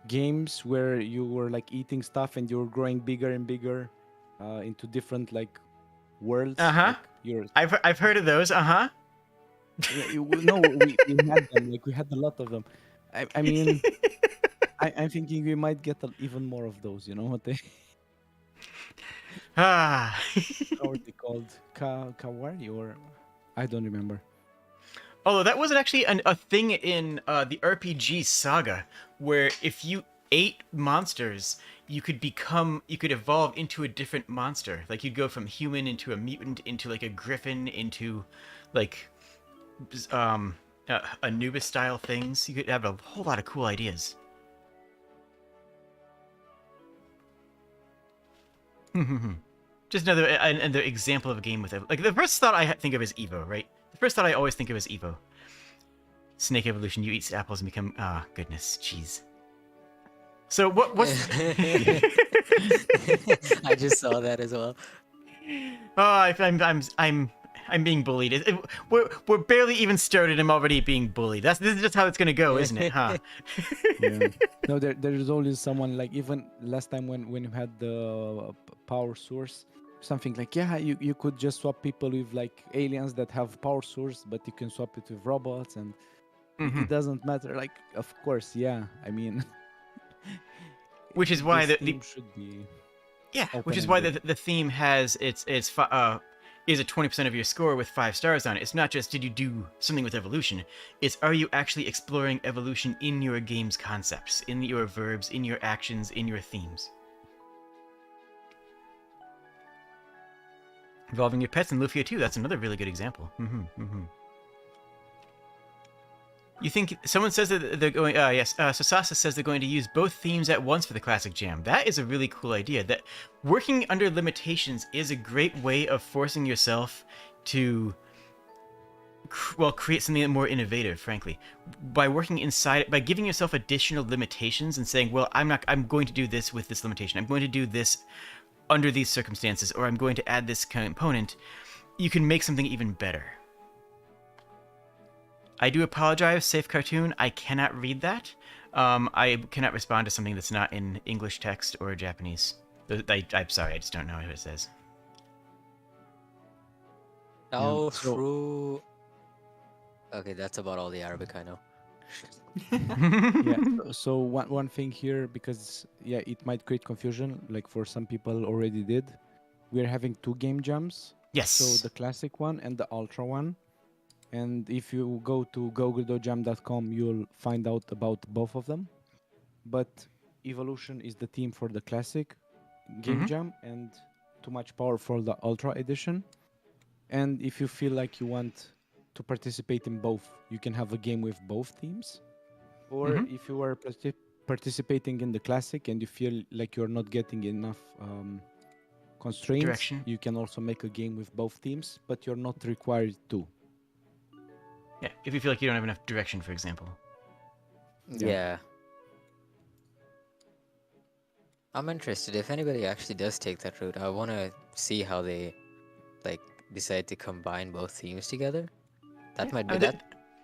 games where you were like eating stuff and you were growing bigger and bigger into different like worlds. Uh-huh. Like I've heard of those. Uh-huh. no, we had them. Like we had a lot of them. I mean, I'm thinking we might get even more of those. You know what they? Ah. How are they called? Kawari or I don't remember. Although that wasn't actually a thing in the RPG Saga, where if you ate monsters, you could evolve into a different monster. Like you'd go from human into a mutant into like a griffin into like Anubis style things. You could have a whole lot of cool ideas. Just another example of a game with it. Like the first thought I think of is Evo, right? The first thought I always think of is Evo. Snake evolution. You eat apples and become goodness, jeez. So what's I just saw that as well. I'm being bullied. We're barely even started. I'm already being bullied. This is just how it's gonna go, isn't it? Huh? Yeah. No, there's always someone like even last time when you had the power source, something like yeah, you could just swap people with like aliens that have power source, but you can swap it with robots and Mhm. it doesn't matter. Like of course, yeah. I mean, Which is why this the theme should be which is why open-ended. the theme has is a 20% of your score with 5 stars on it. It's not just did you do something with evolution. It's are you actually exploring evolution in your game's concepts, in your verbs, in your actions, in your themes. Involving your pets in Lufia too. That's another really good example. You think someone says that they're going? Yes. Sasasa says they're going to use both themes at once for the classic jam. That is a really cool idea. That working under limitations is a great way of forcing yourself to, create something more innovative. Frankly, by working inside, by giving yourself additional limitations and saying, "Well, I'm going to do this with this limitation. I'm going to do this under these circumstances, or I'm going to add this component." You can make something even better. I do apologize, Safe Cartoon. I cannot read that. I cannot respond to something that's not in English text or Japanese. I'm sorry, I just don't know what it says. Oh, so- true. Okay, that's about all the Arabic I know. Yeah. So one thing here, because yeah, it might create confusion. Like for some people already did. We're having 2 game jams. Yes. So the classic one and the ultra one. And if you go to gogodojam.com, you'll find out about both of them. But Evolution is the theme for the classic game jam and Too Much Power for the ultra edition. And if you feel like you want to participate in both, you can have a game with both themes. Or if you are participating in the classic and you feel like you're not getting enough constraints, Direction. you can also make a game with both themes, but you're not required to. Yeah, if you feel like you don't have enough direction, for example. Yeah. I'm interested. If anybody actually does take that route, I want to see how they like decide to combine both themes together. That might be that.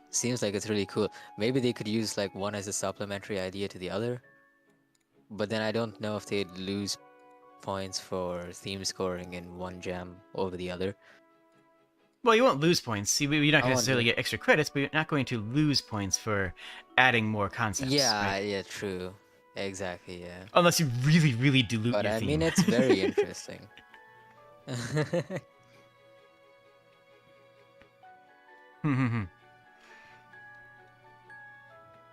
Seems like it's really cool. Maybe they could use like one as a supplementary idea to the other. But then I don't know if they'd lose points for theme scoring in one jam over the other. Well, you won't lose points. See, you're not I necessarily wonder. get extra credits, but you're not going to lose points for adding more concepts. Yeah, right? yeah, true. Exactly, yeah. Unless you really, really dilute But your I theme. mean, it's very interesting.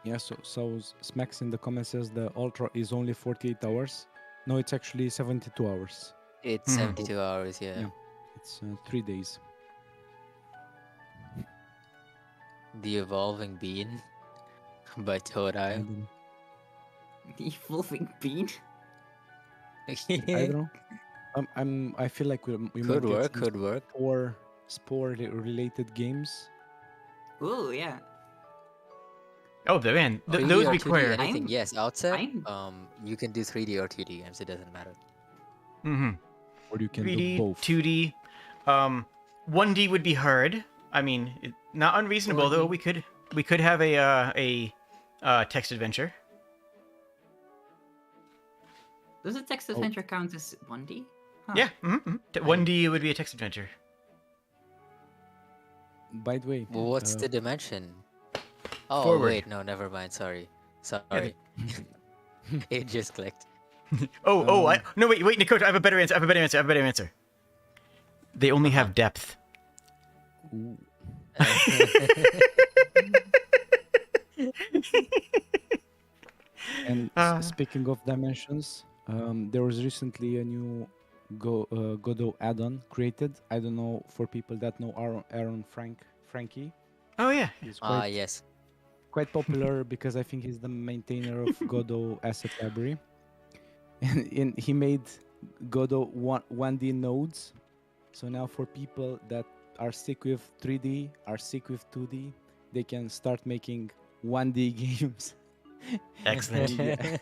Yeah, so Smacks in the comments says the Ultra is only 48 hours. No, it's actually 72 hours. It's 72 hours, yeah. Yeah, it's 3 days. The Evolving Bean by Todai. And, The evolving bean. I don't know. I feel like we might Could get work, some could work. spore related games. Ooh, yeah. Oh, man, 3D those or 2D, require. anything. I'm- Yes, outside. I'm- You can do 3D or 2D games. It doesn't matter. Or you can 3D, do both. 2D. 1D would be hard. I mean, not unreasonable though. 4D. We could have a text adventure. Does a text adventure count as 1D? Huh. Yeah. 1D would be a text adventure. By the way, Well, what's the dimension? Oh, Forward. wait, no, never mind. Sorry. It just clicked. No, wait, Nicotra, I have a better answer. They only have depth. ooh, and speaking of dimensions, there was recently a new Godot add-on created. I don't know for people that know Frankie. Oh yeah. He's Yes. quite popular because I think he's the maintainer of Godot asset library. And he made Godot 1D nodes. So now for people that are sick with 3D, are sick with 2D, they can start making 1D games. Excellent. Yeah.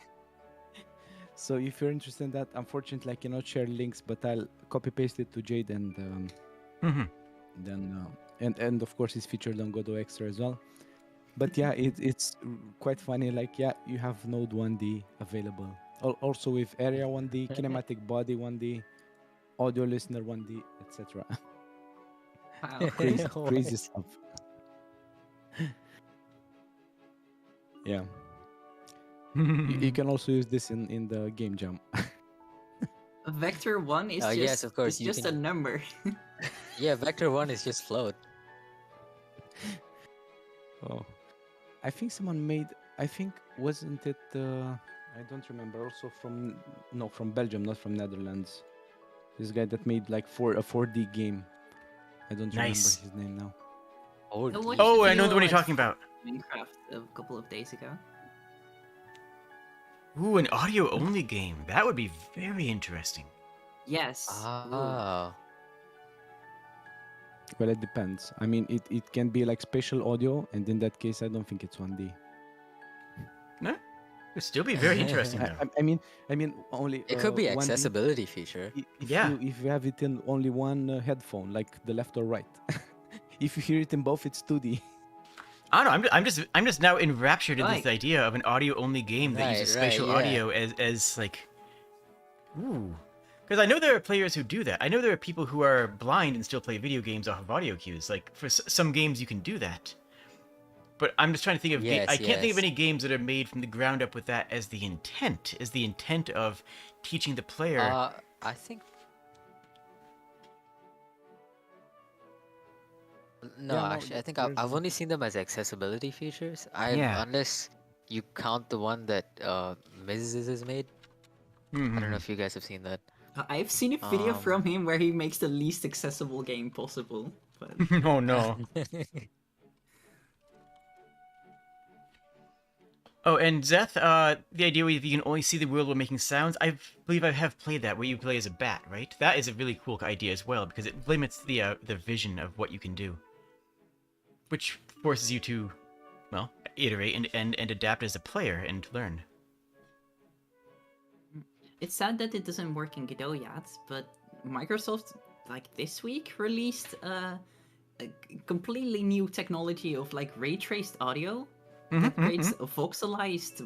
So if you're interested in that, unfortunately I cannot share links, but I'll copy paste it to Jade and Mhm. then and of course it's featured on Godot Extra as well. But yeah, it's quite funny. Like yeah, you have Node 1D available, also with Area 1D, Kinematic Body 1D, Audio Listener 1D, etc. Wow. Crazy, What? crazy stuff. Yeah, you can also use this in the game jam. Vector 1 is just Yes, of course, it's you just a can- number. Yeah, Vector 1 is just float. Oh, I think someone made. I think wasn't it? I don't remember. Also from no, from Belgium, not from Netherlands. This guy that made like a 4D game. I don't remember Nice. his name now. Oh, I watched dear. Oh, a I know the video one you're on talking about. Minecraft a couple of days ago. Ooh, an audio-only game. That would be very interesting. Yes. Ooh. Ah. Well, it depends. I mean, it can be like spatial audio, and in that case, I don't think it's 1D. No, it'd still be very interesting I, though. I mean, only It could be 1D accessibility feature. Yeah. if you have it in only one headphone, like the left or right. If you hear it in both, it's 2D. I don't know. I'm just now enraptured in this Right. idea of an audio-only game that uses Right, spatial yeah. audio as like, ooh. Because I know there are players who do that. I know there are people who are blind and still play video games off of audio cues. Like for some games, you can do that. But I'm just trying to think of. Yes, I can't think of yes. any games that are made from the ground up with that as the intent of teaching the player. I think. No, Yeah, no, actually, I think there's- I've only seen them as accessibility features. Yeah. Unless you count the one that Mrs. has made. I don't know Mhm. if you guys have seen that. I've seen a video Um, from him where he makes the least accessible game possible. But Oh no. Oh, and Zeth, the idea where you can only see the world while making sounds, I believe I have played that, where you play as a bat, right? That is a really cool idea as well, because it limits the vision of what you can do. Which forces you to, well, iterate and adapt as a player and learn. it's sad that it doesn't work in Godot yet, but Microsoft, like this week, released a completely new technology of like ray traced audio that creates a voxelized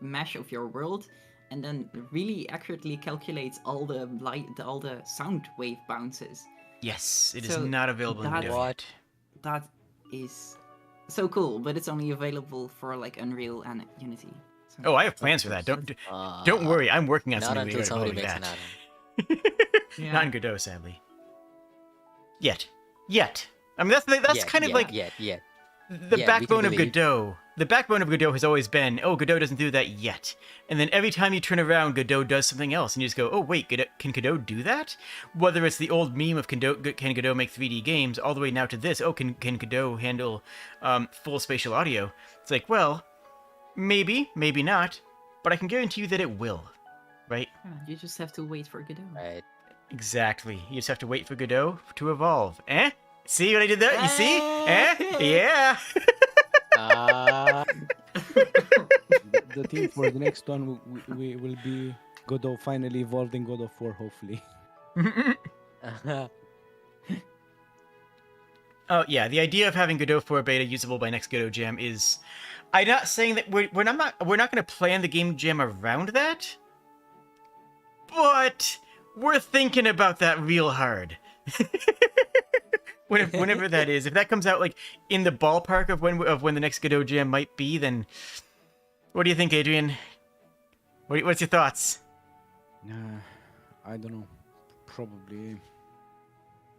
mesh of your world, and then really accurately calculates all the all the sound wave bounces. Yes, it is So not available in that- Godot What? yet. That is so cool, but it's only available for like Unreal and Unity. So Oh, I have plans for that. Don't Uh, worry, I'm working on Not something until somebody makes regarding an that. add-on. Yeah. Not in Godot, sadly. Yet. I mean, that's kind of like Yeah. the Yeah, we can backbone of believe. Godot. The backbone of Godot has always been, oh, Godot doesn't do that yet. And then every time you turn around, Godot does something else, and you just go, oh, wait, can Godot do that? Whether it's the old meme of can Godot make 3D games, all the way now to this, oh, can Godot handle full spatial audio? It's like, well, maybe, maybe not, but I can guarantee you that it will, right? Yeah, you just have to wait for Godot. Right. Exactly. You just have to wait for Godot to evolve. Eh? See what I did there? You see? Eh? Yeah. the theme for the next one we will be Godot finally evolved in Godot 4, hopefully. Oh yeah, the idea of having Godot 4 beta usable by next Godot Jam is. I'm not saying that we're not going to plan the game jam around that, but we're thinking about that real hard. Whenever that is, if that comes out like in the ballpark of when the next Godot Jam might be, then what do you think, Adrian? What's your thoughts? I don't know. Probably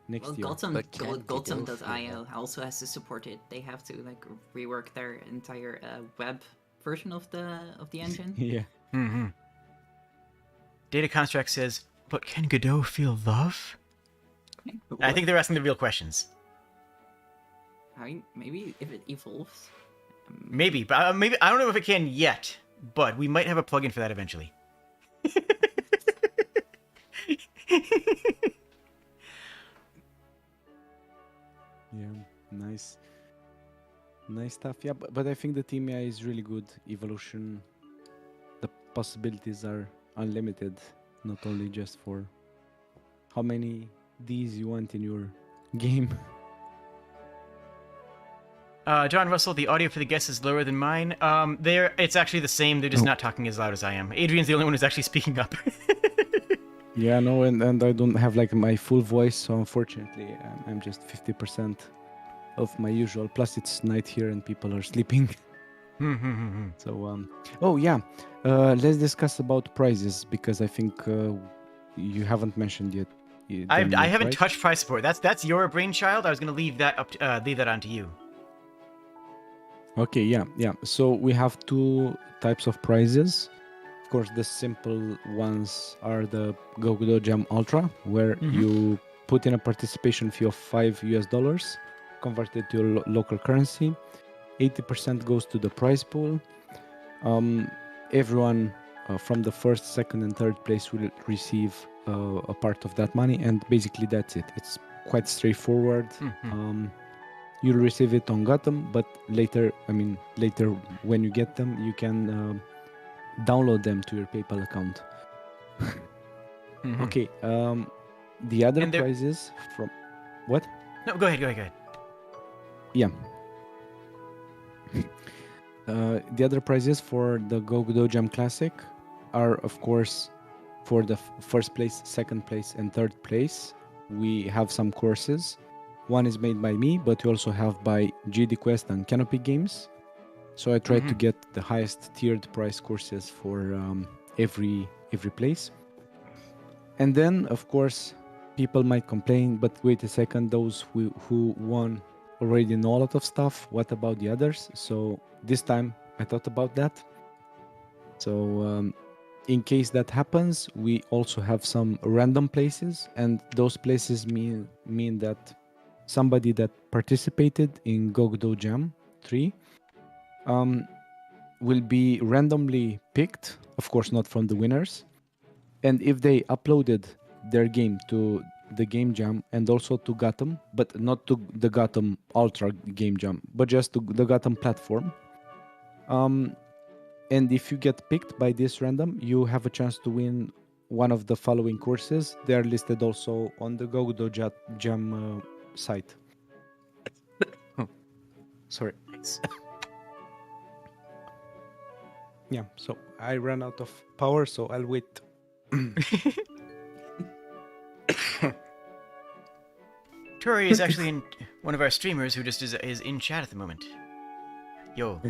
next Well, year. But can Godot Gotham.io also has to support it. They have to like rework their entire web version of the engine. Yeah. Mm-hmm. Data Construct says, but can Godot feel love? I think they're asking the real questions. I mean, maybe if it evolves. Maybe, but maybe I don't know if it can yet. But we might have a plugin for that eventually. Yeah, nice stuff. Yeah, but I think the team is really good. Evolution, the possibilities are unlimited, not only just for how many Ds you want in your game. John Russell, the audio for the guests is lower than mine. It's actually the same. They're just not talking as loud as I am. Adrian's the only one who's actually speaking up. Yeah, no, and I don't have like my full voice, so unfortunately, I'm just 50% of my usual. Plus, it's night here and people are sleeping. So, oh yeah, let's discuss about prizes because I think you haven't mentioned yet. I haven't touched prize support. That's your brainchild. I was gonna leave that onto you. Okay, yeah. So we have two types of prizes. Of course, the simple ones are the Go Godot Jam Ultra, where you put in a participation fee of $5 converted to your local currency. 80% goes to the prize pool. Everyone from the first, second, and third place will receive a part of that money, and basically that's it. It's quite straightforward. You'll receive it on Gotham, but later when you get them, you can download them to your PayPal account. Okay. The other prizes from what? No, go ahead. Yeah. The other prizes for the Go Godot Jam Classic are, of course, for the first place, second place, and third place. We have some courses. One is made by me, but we also have by GD Quest and Canopy Games. So I tried to get the highest tiered price courses for every place. And then, of course, people might complain, but wait a second, those who won already know a lot of stuff. What about the others? So this time I thought about that. So in case that happens, we also have some random places, and those places mean that somebody that participated in Go Godot Jam 3 will be randomly picked, of course not from the winners. And if they uploaded their game to the Game Jam and also to Gotham, but not to the Gotham Ultra Game Jam, but just to the Gotham platform. And if you get picked by this random, you have a chance to win one of the following courses. They are listed also on the Go Godot Jam site. Sorry. Yeah, so I ran out of power, so I'll wait. Tori is actually one of our streamers who just is in chat at the moment. Yo.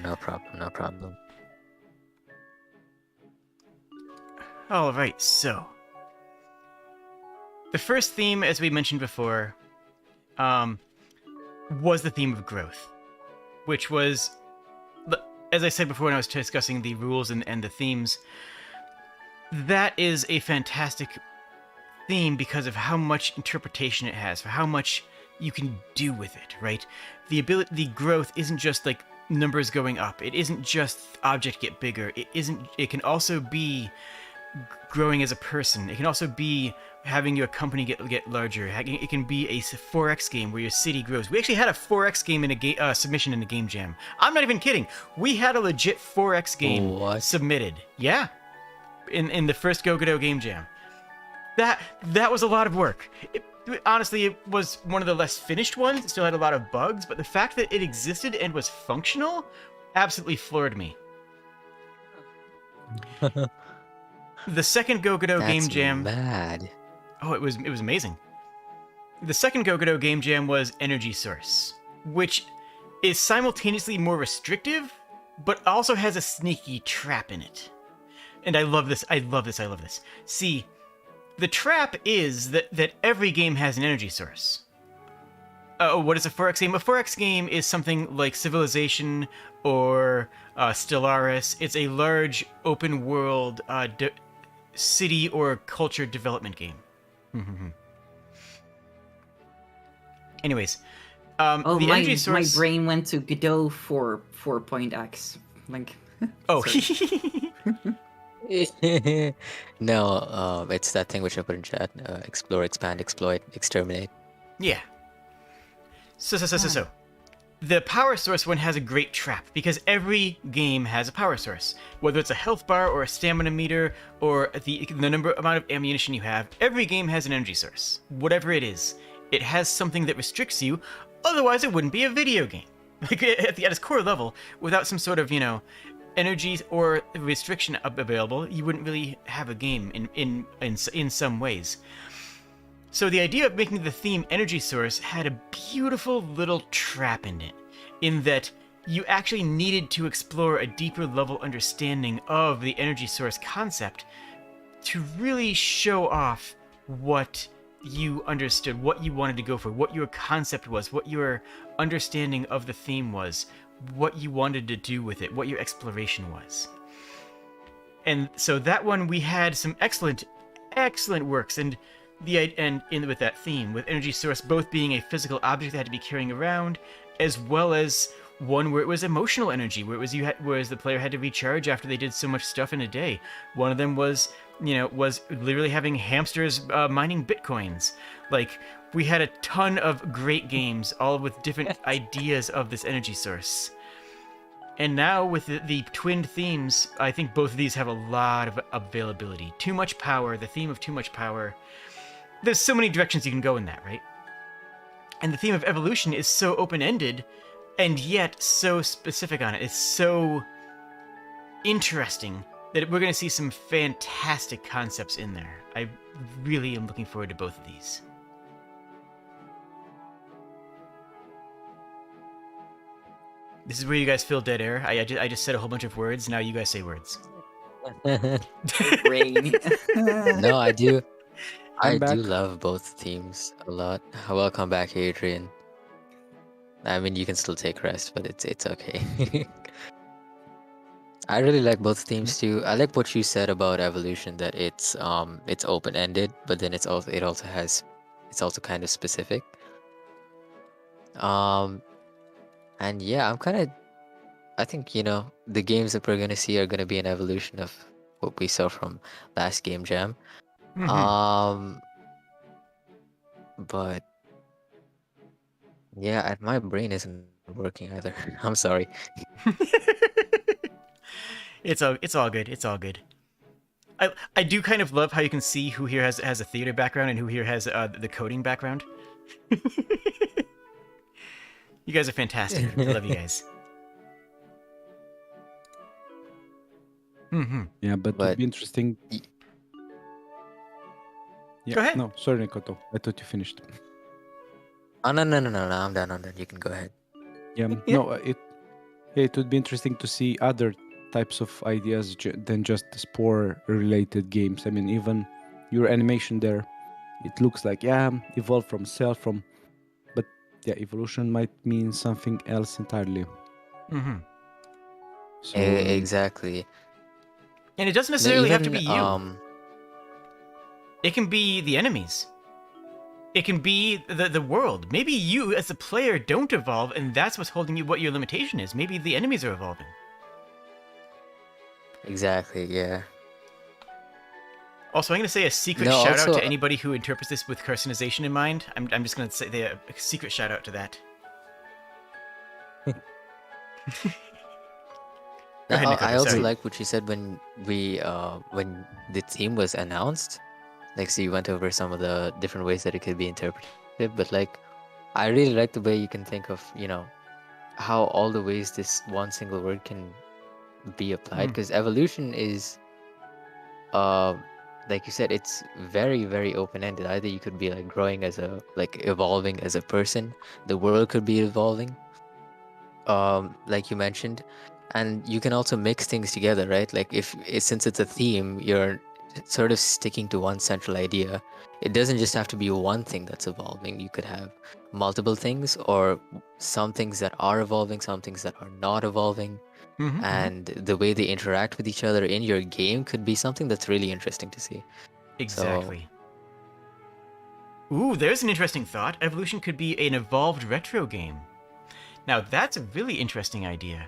No problem. All right, so the first theme, as we mentioned before, was the theme of growth, which was, as I said before when I was discussing the rules and the themes, that is a fantastic theme because of how much interpretation it has, for how much you can do with it, right? The growth isn't just like numbers going up. It isn't just object get bigger. It can also be growing as a person. It can also be having your company get larger. It can be a 4X game where your city grows. We actually had a 4X game in a submission in the Game Jam. I'm not even kidding. We had a legit 4X game submitted. Yeah. In the first Go Godot Game Jam. That was a lot of work. Honestly, it was one of the less finished ones. It still had a lot of bugs, but the fact that it existed and was functional absolutely floored me. The second Go Godot Game Jam... Mad. Oh, it was amazing. The second Go Godot Game Jam was Energy Source, which is simultaneously more restrictive, but also has a sneaky trap in it. And I love this. See, the trap is that every game has an energy source. What is a 4X game? A 4X game is something like Civilization or Stellaris. It's a large open world city or culture development game. Anyways, the energy source... my brain went to Godot 4.x. Like, oh, no, it's that thing which I put in chat. Explore, expand, exploit, exterminate. Yeah. So. the power source one has a great trap because every game has a power source. Whether it's a health bar or a stamina meter or the amount of ammunition you have, every game has an energy source. Whatever it is, it has something that restricts you, otherwise it wouldn't be a video game. Like at its core level, without some sort of, energy or restriction available, you wouldn't really have a game in some ways. So the idea of making the theme energy source had a beautiful little trap in it, in that you actually needed to explore a deeper level understanding of the energy source concept to really show off what you understood, what you wanted to go for, what your concept was, what your understanding of the theme was, what you wanted to do with it, what your exploration was. And so that one, we had some excellent works, and with that theme, with energy source both being a physical object that had to be carrying around, as well as one where it was emotional energy, whereas the player had to recharge after they did so much stuff in a day. One of them was literally having hamsters mining bitcoins. Like, we had a ton of great games, all with different ideas of this energy source. And now with the twinned themes, I think both of these have a lot of availability. Too much power, the theme of too much power. There's so many directions you can go in that, right? And the theme of evolution is so open-ended, and yet so specific on it. It's so interesting that we're going to see some fantastic concepts in there. I really am looking forward to both of these. This is where you guys feel dead air. I just said a whole bunch of words. Now you guys say words. Rain. No, I do. I I'm back. do love both teams a lot. Welcome back, Adrian. I mean, you can still take rest, but it's okay. I really like both teams too. I like what you said about evolution, that it's open ended, but then it's also kind of specific. And yeah, I think the games that we're gonna see are gonna be an evolution of what we saw from last Game Jam. Mm-hmm. But yeah, and my brain isn't working either. I'm sorry. It's all good. It's all good. I do kind of love how you can see who here has a theater background and who here has the coding background. You guys are fantastic. I love you guys. Mm-hmm. Yeah, but it'd be interesting. Yeah, Go ahead. No, sorry, Nikoto. I thought you finished. Oh, no, I'm done. You can go ahead. Yeah, no, it would be interesting to see other types of ideas than just spore-related games. I mean, even your animation there, it looks like, evolve from cell, but yeah, evolution might mean something else entirely. Mm-hmm. So, Exactly. And it doesn't necessarily have to be you. Um, It can be the enemies. It can be the world. Maybe you, as a player, don't evolve, and that's what's holding you, what your limitation is. Maybe the enemies are evolving. Exactly, yeah. Also, I'm going to say a secret No, shout out also- to anybody who interprets this with carcinization in mind. I'm just going to say a secret shout out to that. Go ahead, Now, Nicola, I also sorry. like what you said when when the theme was announced. Like, so you went over some of the different ways that it could be interpreted, but like, I really like the way you can think of, how all the ways this one single word can be applied. Mm. Because evolution is, like you said, it's very, very open-ended. Either you could be like growing evolving as a person. The world could be evolving, like you mentioned, and you can also mix things together, right? Like since it's a theme, you're sort of sticking to one central idea. It doesn't just have to be one thing that's evolving. You could have multiple things, or some things that are evolving, some things that are not evolving, Mhm, mhm. and the way they interact with each other in your game could be something that's really interesting to see. Exactly. Ooh, there's an interesting thought. Evolution could be an evolved retro game. Now, that's a really interesting idea.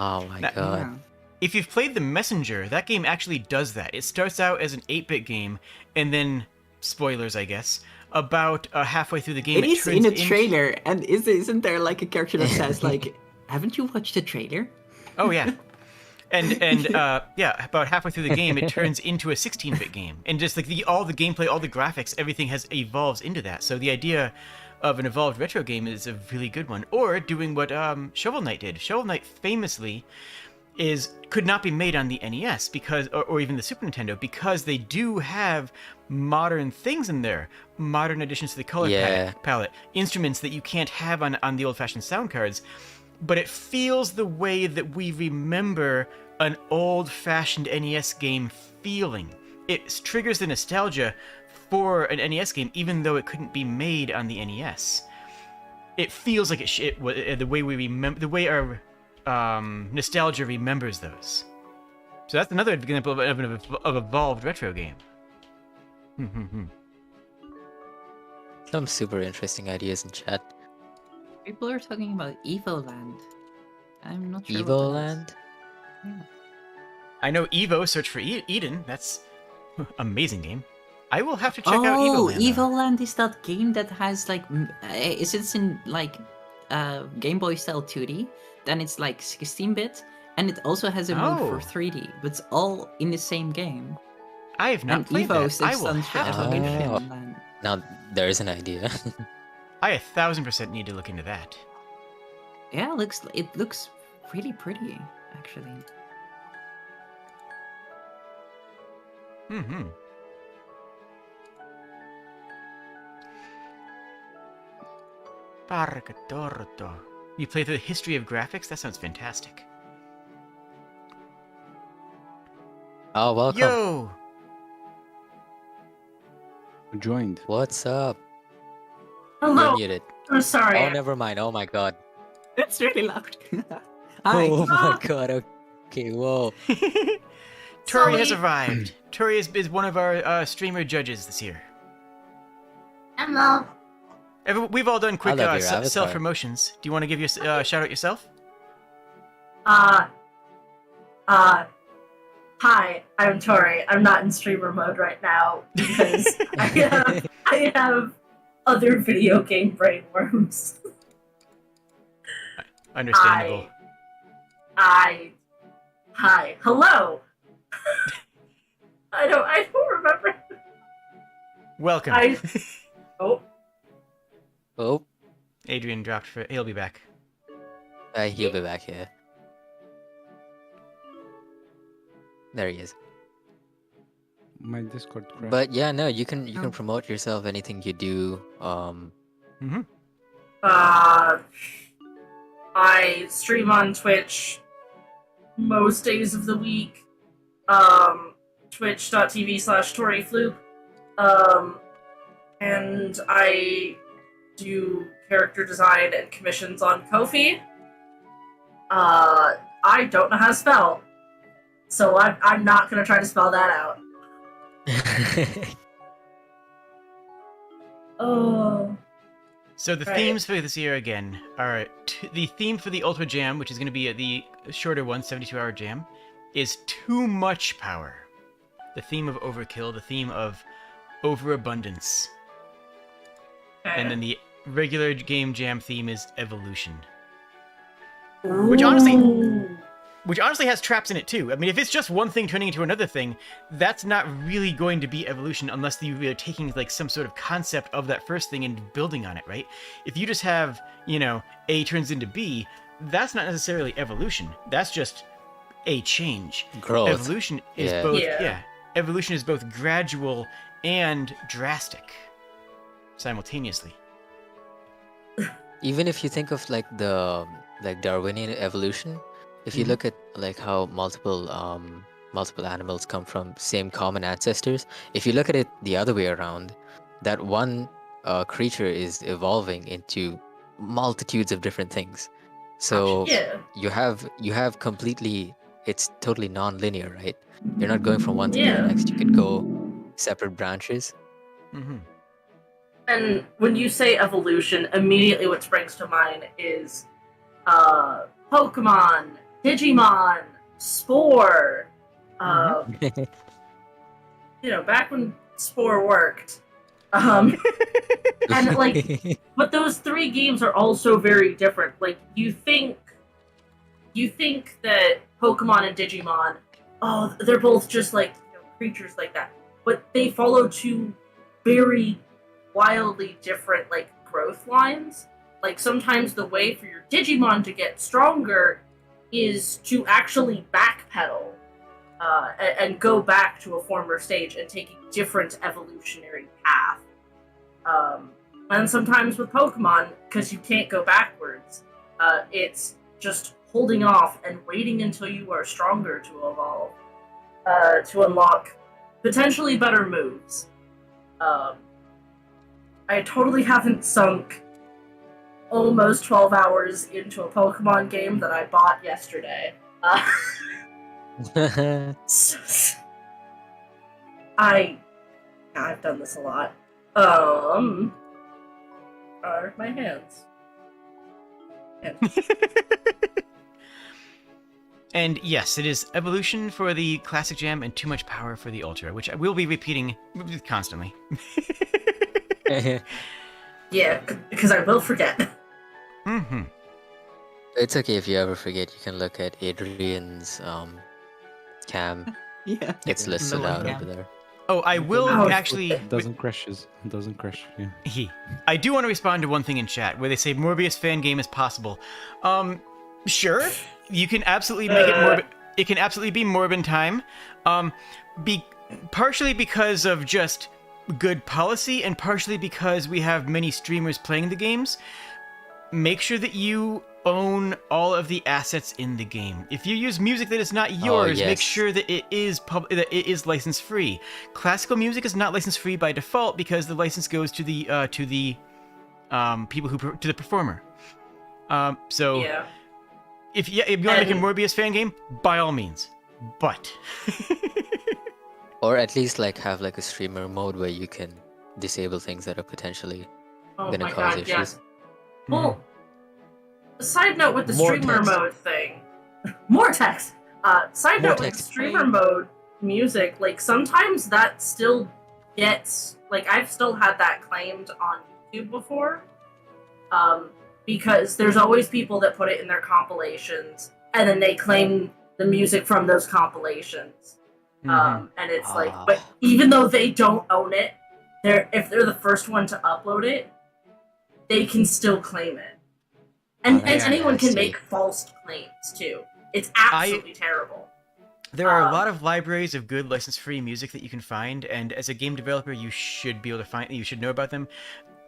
Oh my That- god. Yeah. If you've played The Messenger, that game actually does that. It starts out as an 8-bit game, and then spoilers, I guess, about halfway through the game. It is in turns a into- trailer, and isn't there like a character that says like, "Haven't you watched the trailer?" Oh yeah. And yeah, about halfway through the game, it turns into a 16-bit game, and just like all the gameplay, all the graphics, everything evolves into that. So the idea of an evolved retro game is a really good one. Or doing what Shovel Knight did. Shovel Knight famously could not be made on the NES because, or even the Super Nintendo, because they do have modern things in there, modern additions to the color palette, instruments that you can't have on the old-fashioned sound cards. But it feels the way that we remember an old-fashioned NES game feeling. It triggers the nostalgia for an NES game, even though it couldn't be made on the NES. It feels like the way we remember, the way our nostalgia remembers those. So that's another example of evolved retro game. Some super interesting ideas in chat. People are talking about Evoland. I'm not sure. Evoland? Yeah. I know Evo, Search for Eden. That's amazing game. I will have to check out Evoland. Evoland is that game that has like, is it in like Game Boy style 2D? Then it's like 16-bit, and it also has a mode for 3D, but it's all in the same game. I have not And played Evo that. I will stands for have to look into that. Evolution. Now there's an idea. I 1000% need to look into that. Yeah, it looks really pretty, actually. Mm-hmm. Parca torto. You play through the history of graphics? That sounds fantastic. Oh, welcome. Yo! Joined. What's up? Hello. You're muted. I'm sorry. Oh, never mind. Oh my god. It's really loud. Hi. Oh my god. Okay, whoa. Tori has Sully. arrived. Tori is one of our streamer judges this year. Hello. We've all done quick love your avatar. self-promotions. Do you want to give your shout out yourself? Hi, I'm Tori. I'm not in streamer mode right now because I have other video game brainworms. Understandable. Hi. Hello. I don't remember. Welcome. Oh. Oh, Adrian dropped for. He'll be back. he'll be back here. There he is. My Discord crashed. But yeah, no, you can promote yourself, anything you do. Mm-hmm. I stream on Twitch most days of the week. Twitch.tv/ToriFloop. And I do character design and commissions on Ko-fi. I don't know how to spell, so I'm not gonna try to spell that out. Oh. So the Right. themes for this year again are the theme for the Ultra Jam, which is going to be the shorter one, 72-hour jam, is too much power. The theme of overkill, the theme of overabundance. And then the regular game jam theme is evolution. Which honestly has traps in it too. I mean, if it's just one thing turning into another thing, that's not really going to be evolution unless you're taking like some sort of concept of that first thing and building on it, right? If you just have, A turns into B, that's not necessarily evolution. That's just a change. Growth. Evolution is Yeah. both Yeah. Evolution is both gradual and drastic simultaneously. Even if you think of like the Darwinian evolution, if you Mhm. look at like how multiple animals come from same common ancestors, if you look at it the other way around, that one creature is evolving into multitudes of different things. So Yeah. you have completely, it's totally non-linear, right? You're not going from one thing to Yeah. the next. You could go separate branches. Mm-hmm. And when you say evolution, immediately what springs to mind is Pokemon, Digimon, Spore. Back when Spore worked, And like, but those three games are also very different. Like you think that Pokemon and Digimon, oh, they're both just like creatures like that, but they follow two very wildly different like growth lines. Like sometimes the way for your Digimon to get stronger is to actually backpedal and go back to a former stage and take a different evolutionary path. And sometimes with Pokemon, because you can't go backwards, it's just holding off and waiting until you are stronger to evolve, to unlock potentially better moves. I totally haven't sunk almost 12 hours into a Pokemon game that I bought yesterday. I've done this a lot. Are my hands. And yes, it is evolution for the classic jam and too much power for the ultra, which I will be repeating constantly. Yeah, because I will forget. Mm-hmm. It's okay if you ever forget. You can look at Adrian's cam. Yeah. It's listed Lower out cam. over there. Oh, I will Oh, actually. It doesn't crashes. It doesn't crash. Yeah. I do want to respond to one thing in chat where they say Morbius fan game is possible. Sure, you can absolutely make it Morbid. It can absolutely be Morbin time. Partially because of just good policy, and partially because we have many streamers playing the games. Make sure that you own all of the assets in the game. If you use music that is not yours, make yes. sure that it is license free. Classical music is not license free by default because the license goes to the people to the performer. So Yeah. if you want to make a Morbius fan game, by all means. But Or at least like have like a streamer mode where you can disable things that are potentially Oh gonna my cause god, issues. yes. Well, side note with the More streamer text. mode thing. More text. Side More note with text. streamer mode music, like sometimes that still gets like I've still had that claimed on YouTube before. Because there's always people that put it in their compilations and then they claim the music from those compilations. And it's like, but even though they don't own it, if they're the first one to upload it, they can still claim it. And, Oh, that's and anyone can nasty. make false claims too. It's absolutely terrible. there are a lot of libraries of good license-free music that you can find, and as a game developer, you should be able to find. You should know about them.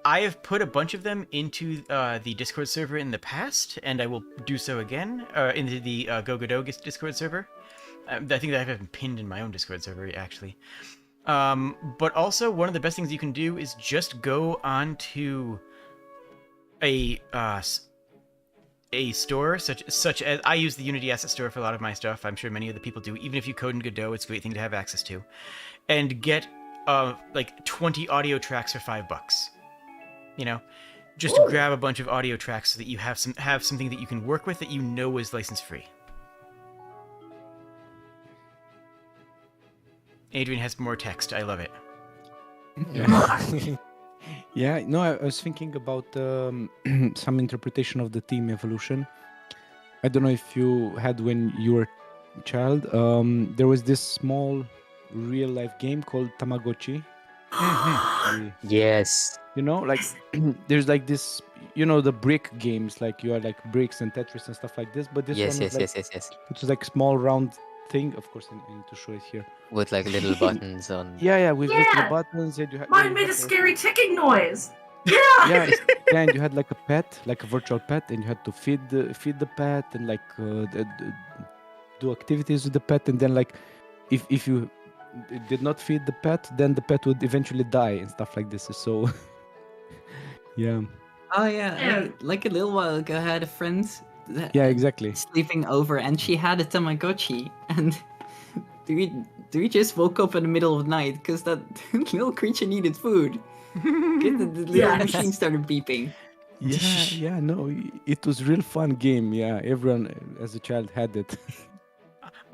I have put a bunch of them into the Discord server in the past, and I will do so again into the Go Godot Discord server. I think that I have them pinned in my own Discord server, actually. But also, one of the best things you can do is just go onto a store such as I use the Unity Asset Store for a lot of my stuff. I'm sure many other people do. Even if you code in Godot, it's a great thing to have access to, and get like 20 audio tracks for $5. You know, just Ooh. grab a bunch of audio tracks so that you have something that you can work with that you know is license free. Adrian has more text. I love it. Yeah, no, I was thinking about some interpretation of the theme evolution. I don't know if you had when you were a child. There was this small real-life game called Tamagotchi. Yes. You know, like there's like this, you know, the brick games, like you are like bricks and Tetris and stuff like this. But this Yes, one yes, was yes, like, yes, yes. it was like small round thing. Of course, I need to show it here. With like little buttons on. Yeah, with Yeah. little buttons. And you had, Mine made a scary ticking noise. Yeah. Yeah, and you had like a pet, like a virtual pet, and you had to feed the pet and like do activities with the pet, and then like if you did not feed the pet, then the pet would eventually die and stuff like this. So yeah, Oh yeah, Yeah. like a little while ago, I had a friend yeah, exactly. sleeping over, and she had a Tamagotchi, and we just woke up in the middle of the night because that little creature needed food. The little Yes. machine started beeping. Yeah, no, it was real fun game. Yeah, everyone as a child had it.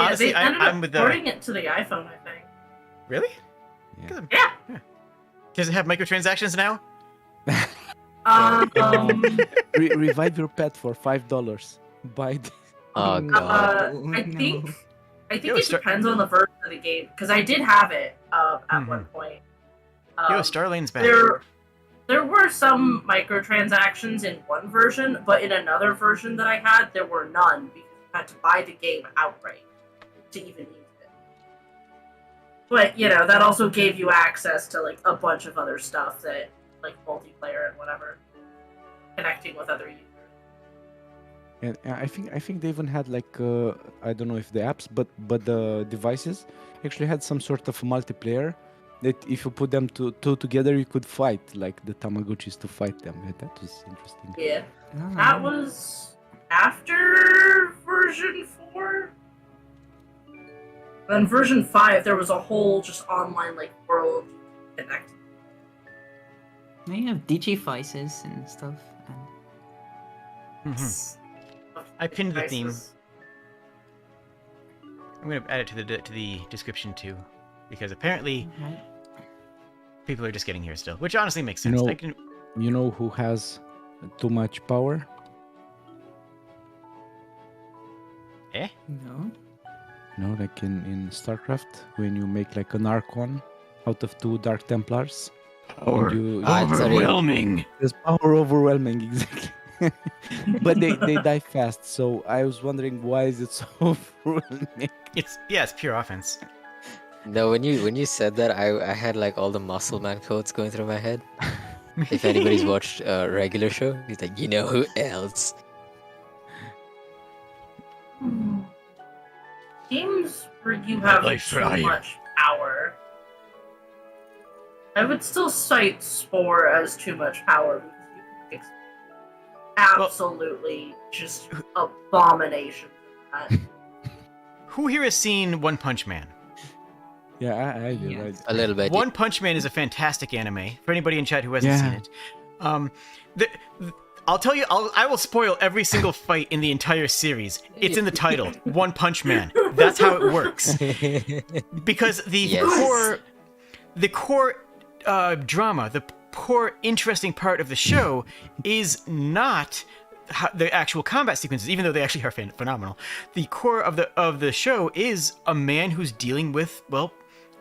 Honestly, they ended up I'm with the. porting it to the iPhone, I think. Really? Yeah. 'Cause I'm- Yeah. Does it have microtransactions now? Revive your pet for $5. Buy this. Oh god. I no. think Yo, it depends on the version of the game because I did have it at one point. Yo, Starlane's back. There were some microtransactions in one version, but in another version that I had, there were none because you had to buy the game outright to even use it. But that also gave you access to like a bunch of other stuff that like multiplayer and whatever, connecting with other users. And I think they even had like I don't know if the apps, but the devices actually had some sort of multiplayer that if you put them two together, you could fight like the Tamagotchis to fight them. Yeah, that was interesting. Yeah, Oh. that was after version 4. Then version 5, there was a whole just online like world connect. Now you have digivices and stuff. And I pinned the theme. Devices. I'm gonna add it to the description too, because apparently right. people are just getting here still, which honestly makes You sense. know- I can... You know who has too much power? No. Like in StarCraft, when you make like an Archon out of 2 Dark Templars. Or you- overwhelming. There's power overwhelming, exactly. But they die fast, so I was wondering why is it so overwhelming? It's pure offense. No, when you said that, I had like all the muscle man quotes going through my head. If anybody's watched a regular show, he's like, you know who else? Games where you have Like so fire. much power. I would still cite Spore as too much power because you can fix absolutely just abomination. Who here has seen One Punch Man? Yeah, I did. Yeah. Right. A little bit. One Punch Man is a fantastic anime. For anybody in chat who hasn't Yeah. seen it, I'll tell you, I will spoil every single fight in the entire series. It's in the title, One Punch Man. That's how it works. Because the Yes. core drama, the core interesting part of the show is not the actual combat sequences, even though they actually are phenomenal. The core of the show is a man who's dealing with, well,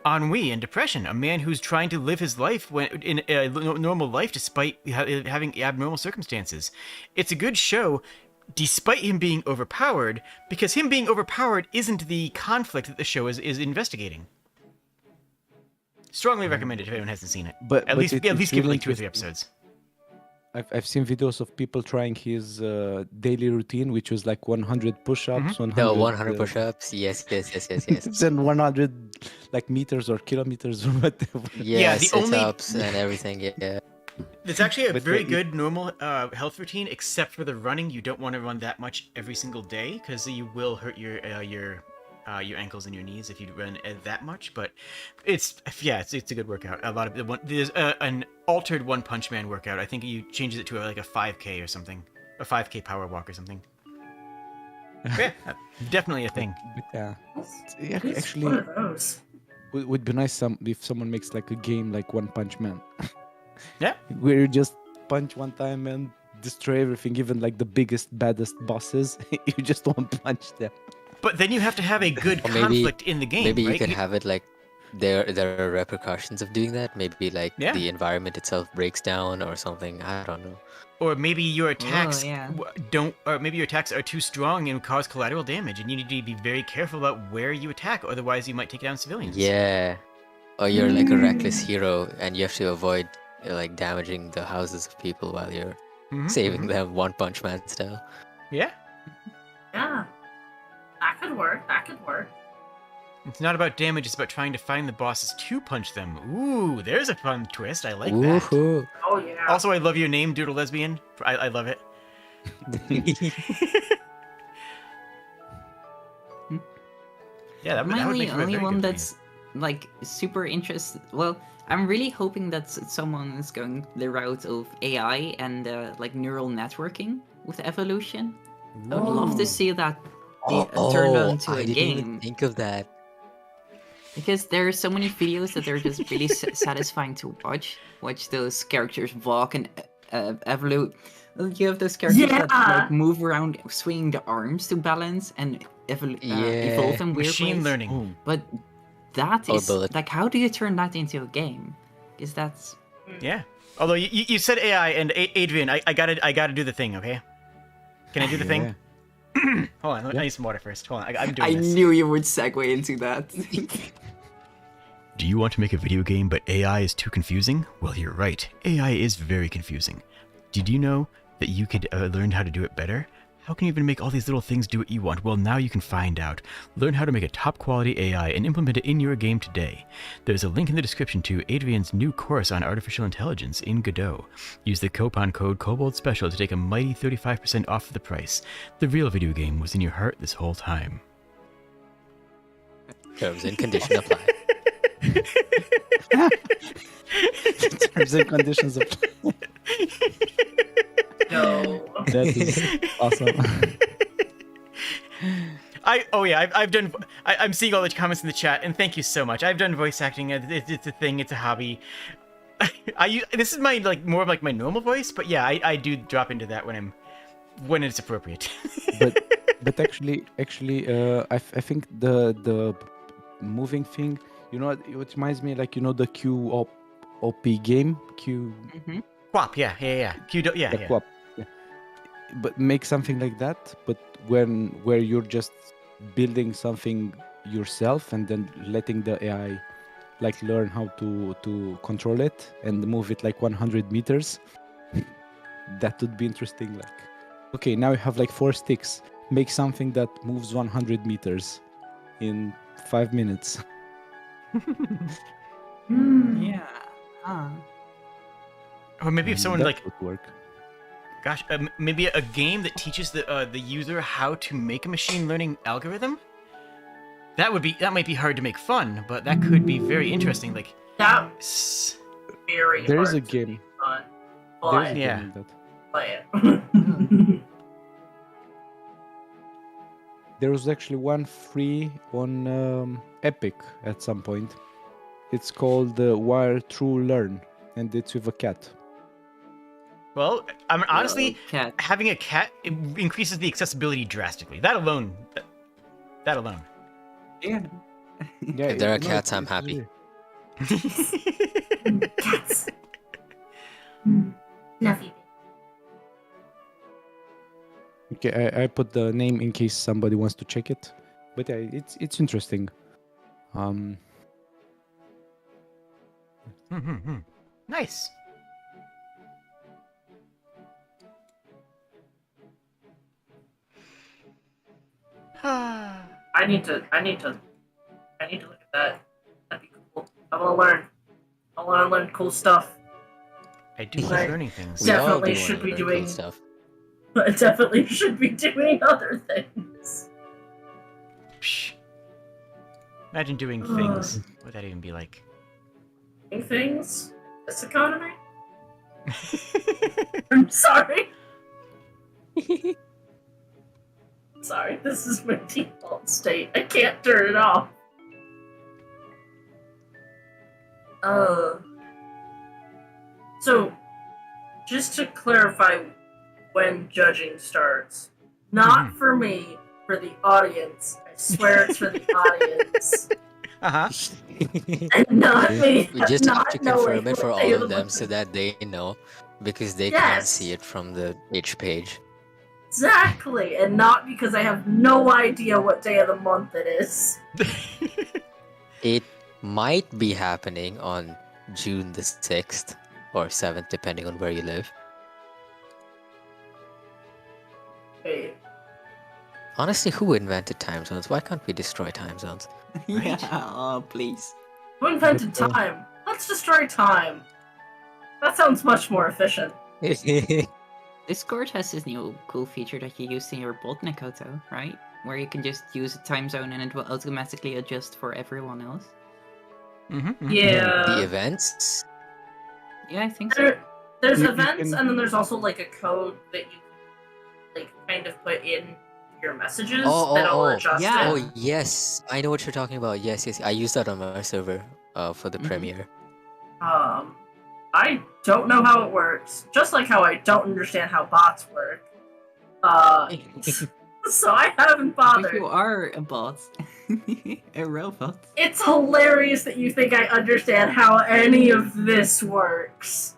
ennui and depression. A man who's trying to live his life in a normal life despite having abnormal circumstances. It's a good show despite him being overpowered, because him being overpowered isn't the conflict that the show is investigating. Strongly recommended if anyone hasn't seen it. But At least it's give it really like 2 or 3 interesting. episodes. I've seen videos of people trying his daily routine, which was like 100 push-ups, 100, No, 100 push-ups. Yes. and 100 like meters or kilometers or whatever. Yeah, the only- sit-ups and everything. Yeah. It's actually a But very the- good normal health routine, except for the running. You don't want to run that much every single day because you will hurt your ankles and your knees if you run that much. But it's a good workout. A lot of there's an altered One Punch Man workout. I think you changes it to like a 5K or something, a 5K power walk or something. Yeah, definitely a thing. But yeah, It's one actually, of those. would be nice if someone makes like a game like One Punch Man. Yeah. Where you just punch one time and destroy everything, even like the biggest, baddest bosses. You just don't punch them. But then you have to have a good Or maybe- conflict in the game. Maybe right? you could have it like there are repercussions of doing that. Maybe like Yeah. the environment itself breaks down or something. I don't know. Or maybe your attacks yeah. or maybe your attacks are too strong and cause collateral damage, and you need to be very careful about where you attack, otherwise you might take down civilians. Yeah. Or you're like a reckless hero and you have to avoid like damaging the houses of people while you're Mhm, saving mhm. them One Punch Man style. Yeah, Yeah. That could work. it's not about damage; it's about trying to find the bosses to punch them. Ooh, there's a fun twist. I like that. Woohoo! Oh yeah. Also, I love your name, Doodle Lesbian. I love it. Yeah, that would Am I make the for a only very one good that's like super interested? Well, I'm really hoping that someone is going the route of AI and like neural networking with evolution. I would love to see that turned into I a didn't even game. think of that. Because there are so many videos that are just really satisfying to watch those characters walk and evolve. You have those characters that Yeah. like move around swinging the arms to balance and evolve Yeah. in weird Machine ways. learning. Oh, But that Oh, is bullet. like, how do you turn that into a game? Because that's Yeah. Although you said AI and Adrian, I gotta do the thing, okay? Can I do the thing? Hold on, I need some water first. Hold on, I'm doing this. knew you would segue into that. Do you want to make a video game but AI is too confusing? Well, you're right. AI is very confusing. Did you know that you could learn how to do it better? How can you even make all these little things do what you want? Well, now you can find out. Learn how to make a top quality AI and implement it in your game today. There's a link in the description to Adrian's new course on artificial intelligence in Godot. Use the coupon code Kobold Special to take a mighty 35% off the price. The real video game was in your heart this whole time. Terms and conditions apply. terms and conditions of No. that is awesome. I've done. I'm seeing all the comments in the chat, and thank you so much. I've done voice acting. It's a thing. It's a hobby. This is my more of like my normal voice, but yeah, I do drop into that when it's appropriate. but actually, I think the moving thing, you know, it reminds me like, you know, the QOP game, Quap, yeah. Yeah. the QOP, yeah. But make something like that, but where you're just building something yourself and then letting the AI like learn how to control it and move it like 100 meters. That would be interesting. Like, okay, now you have like 4 sticks. Make something that moves 100 meters in 5 minutes. Yeah. Or maybe if someone That like, would work. gosh, maybe a game that teaches the user how to make a machine learning algorithm. That might be hard to make fun, but that could be very interesting. Like, That's very There is hard a to game. be fun. There is a But game Yeah. like that. play it. There was actually one free on Epic at some point. It's called Wire True Learn, and it's with a cat. well, I'm honestly Cat. having a cat increases the accessibility drastically. That alone. Yeah. Yeah, If there are no, cats, I'm it's happy. really- Cats. Fluffy. Okay, I put the name in case somebody wants to check it. But yeah, it's interesting. Nice. I need to look at that. That'd be cool. I wanna learn cool stuff. I do like Right. learning things. We all Definitely do should wanna be learn cool doing- stuff. But I definitely should be doing other things. Psh. Imagine doing things. What would that even be like? Doing things? This economy? I'm sorry. Sorry, this is my default state. I can't turn it off. So, just to clarify when judging starts, not for me, for the audience. I swear it's for the audience. Uh-huh. And not me. We just have not to knowing confirm it what for day all of of the them month so it that they know, because they can't Yes. see it from the H page. Exactly, and not because I have no idea what day of the month it is. It might be happening on June the 6th or 7th, depending on where you live. Wait, Honestly, who invented time zones? Why can't we destroy time zones? Yeah. Oh, please. who invented But, time? Let's destroy time. That sounds much more efficient. Discord has this new cool feature that you use in your bot, Nekoto, right? Where you can just use a time zone and it will automatically adjust for everyone else. Yeah. The events? Yeah, I think so. There's You events, can- and then there's also like a code that you can like kind of put in your messages, Oh, then oh, I'll oh. adjust Yeah. it. Oh yes, I know what you're talking about. Yes, yes, I used that on my server for the Mhm. premiere. I don't know how it works. Just like how I don't understand how bots work. So I haven't But bothered. you are a bot. A robot. It's hilarious that you think I understand how any of this works.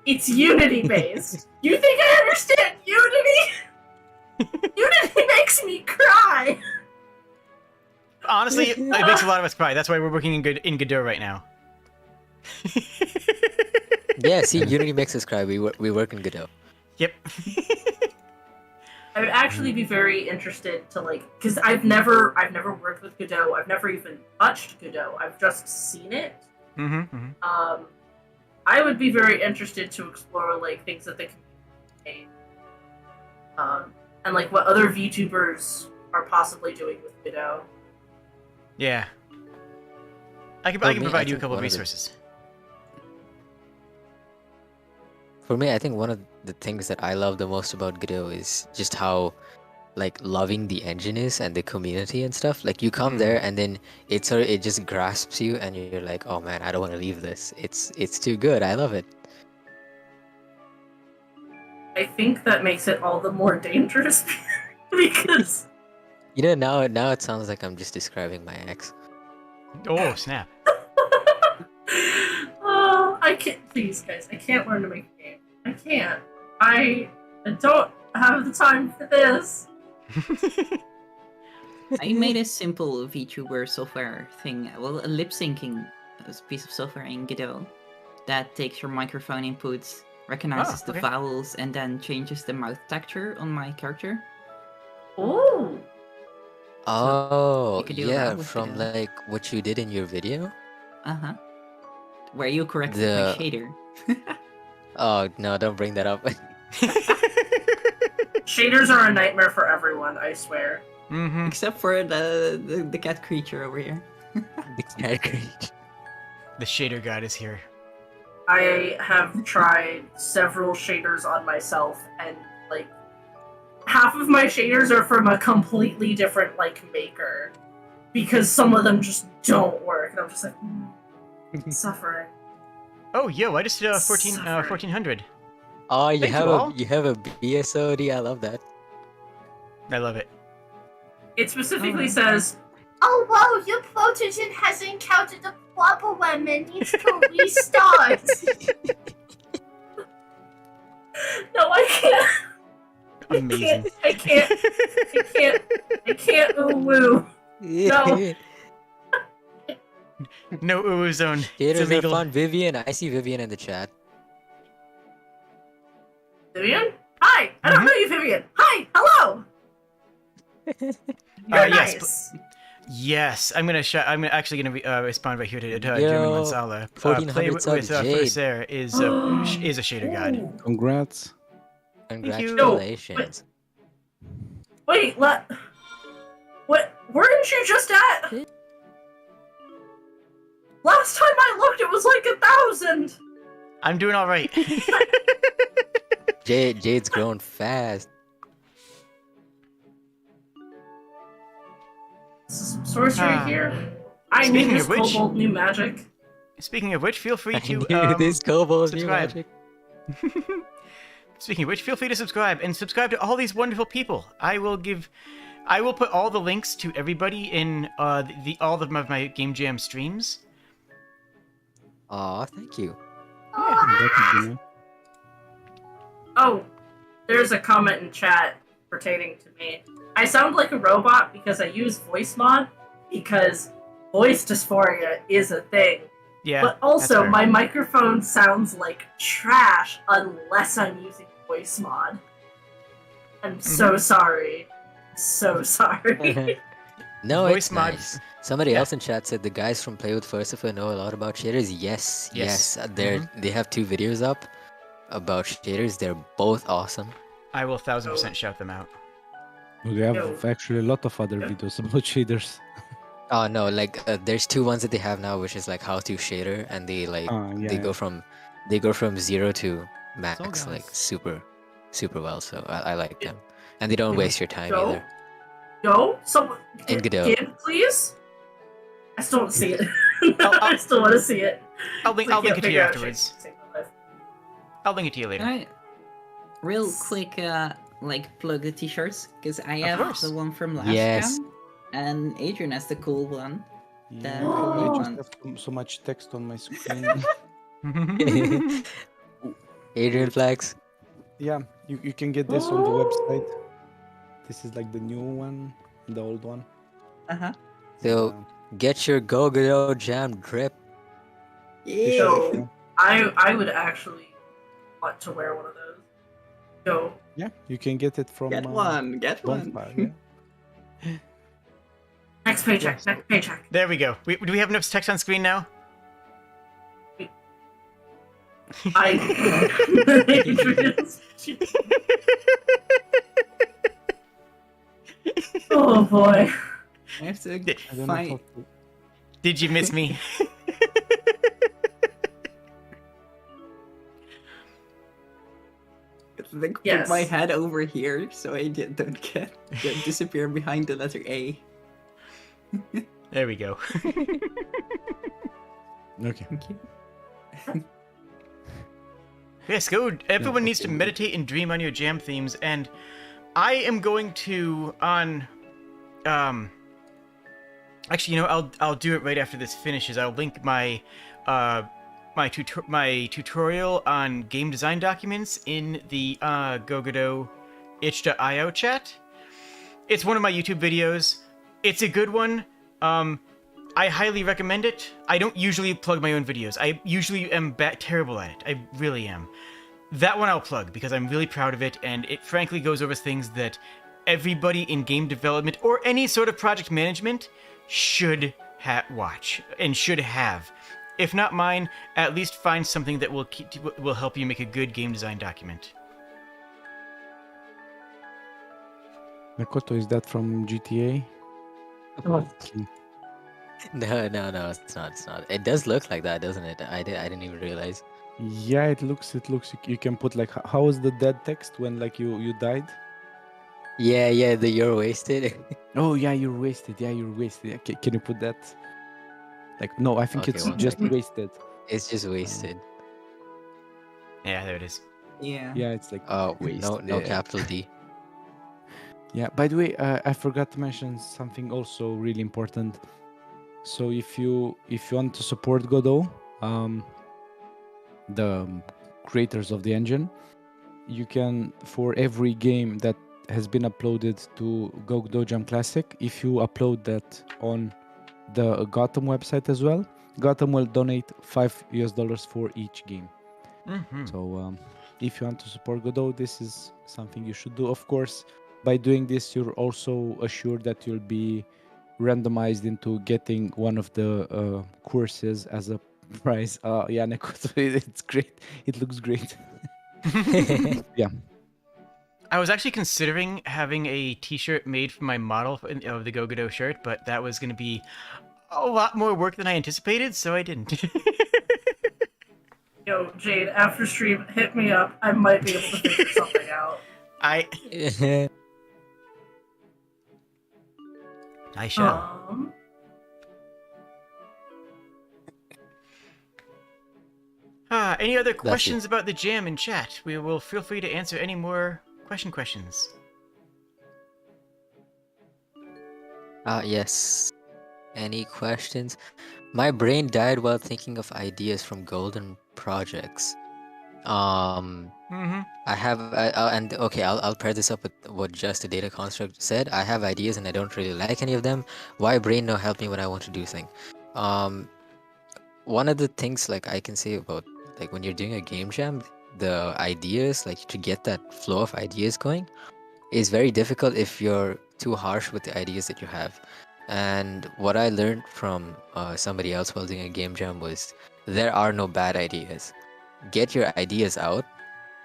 It's Unity based. You think I understand Unity? Unity makes me cry. Honestly, it makes a lot of us cry. That's why we're working in Godot right now. Yeah, see, Unity makes us cry. We work in Godot. Yep. I would actually be very interested to because I've never worked with Godot. I've never even touched Godot. I've just seen it. Mm-hmm. I would be very interested to explore things that they can make, and what other VTubers are possibly doing with Godot. Yeah. I can For me, I provide you a think couple of one of the- resources. For me, I think one of the things that I love the most about Godot is just how loving the engine is and the community and stuff. Like you come there and then it just grasps you and you're like, oh man, I don't want to leave this. It's too good. I love it. I think that makes it all the more dangerous because Now it sounds like I'm just describing my ex. Oh, snap. I can't. Please, guys, I can't learn to make a game. I can't. I don't have the time for this. I made a simple VTuber software thing, well, a lip syncing piece of software in Godot that takes your microphone inputs, recognizes the okay. vowels, and then changes the mouth texture on my character. Ooh. Oh, could do yeah, that with from Godot. what you did in your video. Uh-huh. Where you corrected The- my shader. Oh no, don't bring that up. Shaders are a nightmare for everyone, I swear. Mm-hmm. Except for the cat creature over here. The cat creature. The shader god is here. I have tried several shaders on myself, and half of my shaders are from a completely different maker, because some of them just don't work, and I'm just like suffering. Oh, yo, I just did Suffering. 1400. Oh, you Thank have you all. you have a BSOD. I love that. I love it. It specifically says, "Oh wow, your protogen has encountered a problem and needs to restart." No, I can't. Amazing. I can't woo. No. No ooh zone. It's Shaders are illegal. fun. Vivian, I see Vivian in the chat. Vivian? Hi! I don't know you, Vivian! Hi! Hello! You're Yes, nice. Yes, I'm actually gonna respond right here to German Yo, Mansala. 1400 Play with subs, Jade. Furser is a shader god. Ooh. Congrats. you. Congratulations. Wait, what? Weren't you just at? Last time I looked, it was 1,000! I'm doing all right. Jade's grown fast. Some sorcery Ah. here. I Speaking knew this of which- Kobold new magic. Speaking of which, feel free I to knew this Kobold's new subscribe. magic. Speaking of which, feel free to subscribe to all these wonderful people. I will put all the links to everybody in all of my Game Jam streams. Aw, thank you. That would be nice. Oh, there's a comment in chat pertaining to me. I sound like a robot because I use voice mod, because voice dysphoria is a thing. Yeah. But that's also, fair. my microphone sounds like trash unless I'm using voice mod. I'm so sorry. So sorry. No, Voice it's mods- nice. Somebody Yeah. else in chat said the guys from Play with Fursifer know a lot about shaders. Yes, Yes. yes. They have 2 videos up about shaders. They're both awesome. I will 1000% shout them out. We have Yo. actually a lot of other videos about shaders. Oh no, there's 2 ones that they have now, which is how to shader, and they Yeah, they go from 0 to max So, guys. super well. So I like them. And they don't Mhm. waste your time Go. either. Go. Someone. And Godot. Kid, please. I still want to see it. I'll- I still want to see it. I'll link I it can't to you figure out afterwards. shit to save my life. I'll link it to you later. Alright. Real quick, like plug the t-shirts because I Of have course. the one from last Yes. jam, and Adrian has the cool one. Yeah, cool I one. just have so much text on my screen. Adrian flags. Yeah, you can get this on the website. This is like the new one, the old one. Uh-huh. So Yeah. get your Go Godot Jam drip. T-shirt, Yo. yeah. I would actually want to wear one of those. Go. Yeah, you can get it from Get one. Bonfire. Yeah. Next paycheck. Yes. Next paycheck. There we go. Do we have enough text on screen now? Adrian's- Oh boy. I have to I don't know how find. to... Did you miss me? Put Yes. my head over here so I don't get disappear behind the letter A. There we go. Okay. Thank you. Yes, go. Everyone needs to meditate and dream on your jam themes, and I am going to actually, you know, I'll do it right after this finishes. I'll link my my tutorial on game design documents in the Go Godot itch.io chat. It's one of my YouTube videos. It's a good one. I highly recommend it. I don't usually plug my own videos. I usually am terrible at it. I really am. That one I'll plug because I'm really proud of it, and it frankly goes over things that everybody in game development or any sort of project management should watch and should have. If not mine, at least find something that will help you make a good game design document. Makoto, is that from GTA? No, it's not. It does look like that, doesn't it? I didn't even realize. Yeah, it looks. You can put like, how is the dead text when like you died? Yeah, the you're wasted. Oh yeah, you're wasted. Yeah, you're wasted. Yeah, can you put that? Like, no, I think Okay, it's one just second. wasted. It's just wasted. Yeah, there it is. Yeah. Yeah, it's like Oh, wasted. no capital D. Yeah, by the way, I forgot to mention something also really important. So if you want to support Godot, the creators of the engine, you can, for every game that has been uploaded to Go Godot Jam Classic, if you upload that on the Gotham website as well, Gotham will donate $5 for each game. Mm-hmm. So if you want to support Godot, this is something you should do. Of course, by doing this, you're also assured that you'll be randomized into getting one of the courses as a prize. Yeah, Nekoto, it's great. It looks great. Yeah. I was actually considering having a t-shirt made for my model of the Go Godot shirt, but that was going to be a lot more work than I anticipated, so I didn't. Yo, Jade, after stream, hit me up. I might be able to figure something out. I shall. Any other questions about the jam in chat? We will feel free to answer any more questions. Yes. Any questions? My brain died while thinking of ideas from golden projects. Mm-hmm. I'll pair this up with what Just a Data Construct said. I have ideas and I don't really like any of them. Why brain no help me when I want to do things? One of the things like I can say about like when you're doing a game jam, the ideas, like to get that flow of ideas going, is very difficult if you're too harsh with the ideas that you have. And what I learned from somebody else while doing a game jam was there are no bad ideas. Get your ideas out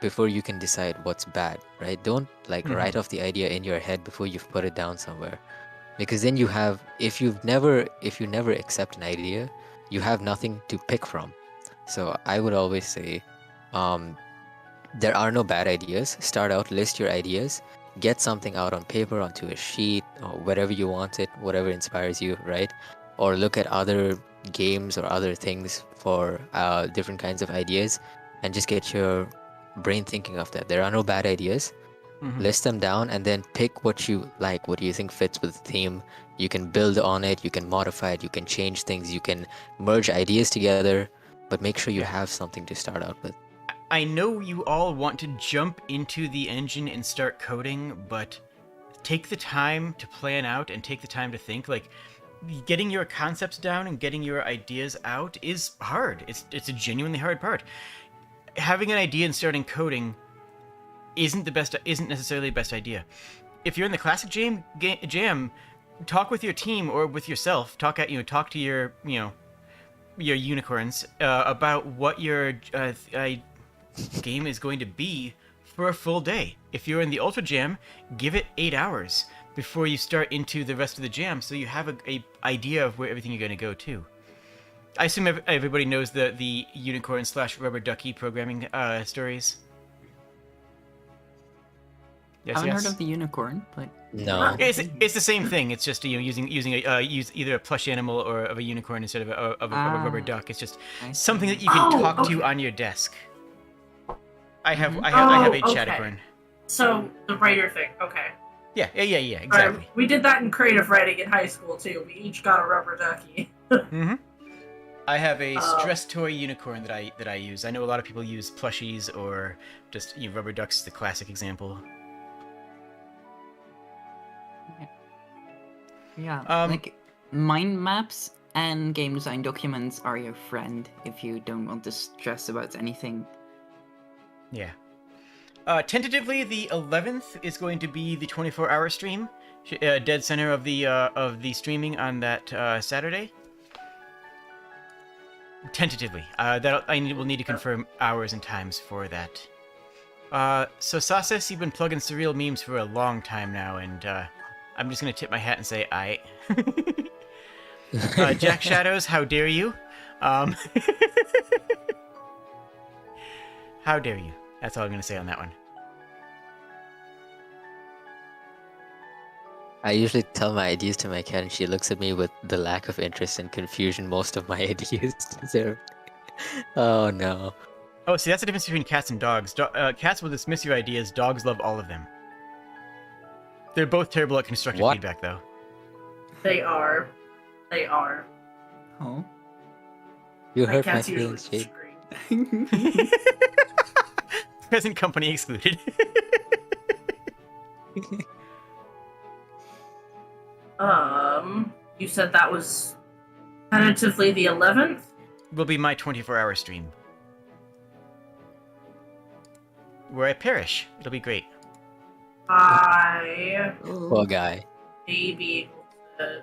before you can decide what's bad, right? Don't like write off the idea in your head before you've put it down somewhere, because then you have, if you never accept an idea, you have nothing to pick from. So I would always say there are no bad ideas. Start out, list your ideas, get something out on paper, onto a sheet, or wherever you want it, whatever inspires you, right? Or look at other games or other things for different kinds of ideas, and just get your brain thinking of that. There are no bad ideas. Mhm. List them down and then pick what you like, what you think fits with the theme. You can build on it, you can modify it, you can change things, you can merge ideas together, but make sure you Yeah. have something to start out with. I know you all want to jump into the engine and start coding, but take the time to plan out and take the time to think. Like, getting your concepts down and getting your ideas out is hard. It's a genuinely hard part. Having an idea and starting coding isn't necessarily the best idea. If you're in the classic jam, talk with your team or with yourself. Talk to your your unicorns about what your game is going to be for a full day. If you're in the ultra jam, give it 8 hours before you start into the rest of the jam, so you have a idea of where everything you're going to go to. I assume everybody knows the unicorn / rubber ducky programming stories. Yes, Haven't yes. heard of the unicorn, but No. It's the same thing. It's just using use either a plush animal or of a unicorn instead of a rubber duck. It's just I something see. that you can Oh, talk to okay. on your desk. I have Mhm. I have a Oh, okay. chattercorn. So the writer thing, okay. Yeah, exactly. We did that in creative writing in high school too. We each got a rubber ducky. Mm-hmm. I have a Oh. stress toy unicorn that I use. I know a lot of people use plushies or just rubber ducks, the classic example. Yeah, Um, like mind maps and game design documents are your friend if you don't want to stress about anything. Yeah. Tentatively, the 11th is going to be the 24-hour stream, dead center of the streaming on that Saturday. Tentatively, will need to confirm hours and times for that. So Sases, you've been plugging surreal memes for a long time now, and I'm just gonna tip my hat and say aye. Jack Shadows, how dare you? How dare you? That's all I'm gonna say on that one. I usually tell my ideas to my cat, and she looks at me with the lack of interest and confusion most of my ideas deserve. Oh no. Oh, see, that's the difference between cats and dogs. Cats will dismiss your ideas. Dogs love all of them. They're both terrible at constructive What? feedback, though. They are. They are. Oh. You My hurt my cats usually feelings, Jade. scream. Present company excluded. You said that was tentatively the 11th? Will be my 24-hour stream. Where I perish. It'll be great. I Poor guy. may be able to.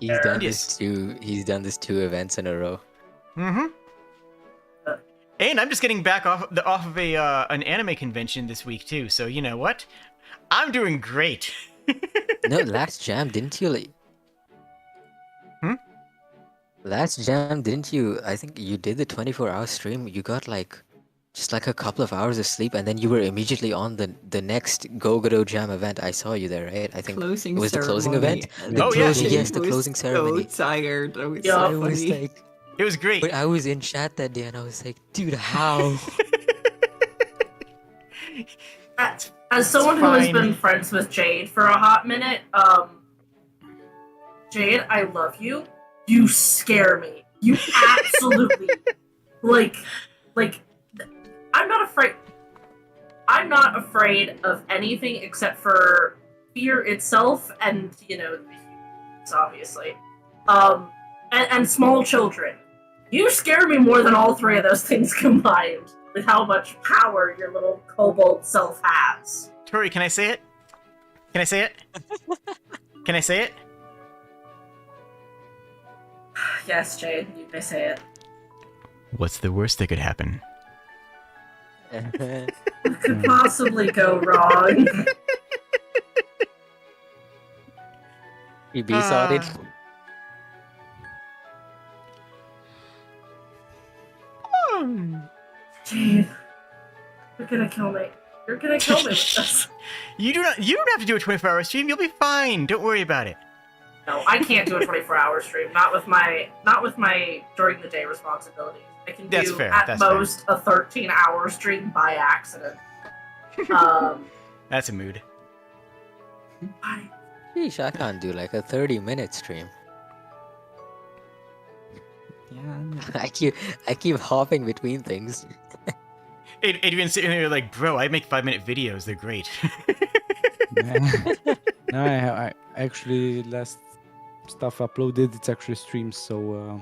He's There. done Yes. He's done this 2 events in a row. Mm-hmm. And I'm just getting back off of an anime convention this week too. So you know what? I'm doing great. No, last jam, didn't you? Last jam, didn't you? I think you did the 24-hour stream. You got just a couple of hours of sleep, and then you were immediately on the next Go Godot Jam event. I saw you there, right? I think Closing it was the closing ceremony. event. and Oh, yeah. Jade Yes, the was closing ceremony. So tired. That was Yeah. so I was funny. like, It was great. but I was in chat that day, and I was like, dude, how? As someone who has fine. been friends with Jade for a hot minute, Jade, I love you. You scare me. You absolutely like I'm not afraid. I'm not afraid of anything except for fear itself, and it's obviously, and small children. You scare me more than all 3 of those things combined. With how much power your little kobold self has. Tori, can I say it? Can I say it? Can I say it? Yes, Jade, you may say it. What's the worst that could happen? What could possibly go wrong? You be sorted. Jade, you're gonna kill me. You're gonna kill me with this. You don't have to do a 24-hour stream. You'll be fine. Don't worry about it. No, I can't do a 24-hour stream. Not with my during the day responsibilities. I can That's do fair, at that's most a 13-hour stream by accident. That's a mood. Sheesh, I can't do like a 30-minute stream. Yeah. I keep hopping between things. Adrian's sitting there like, bro, I make 5-minute videos. They're great. No, I actually last stuff uploaded. It's actually streams, so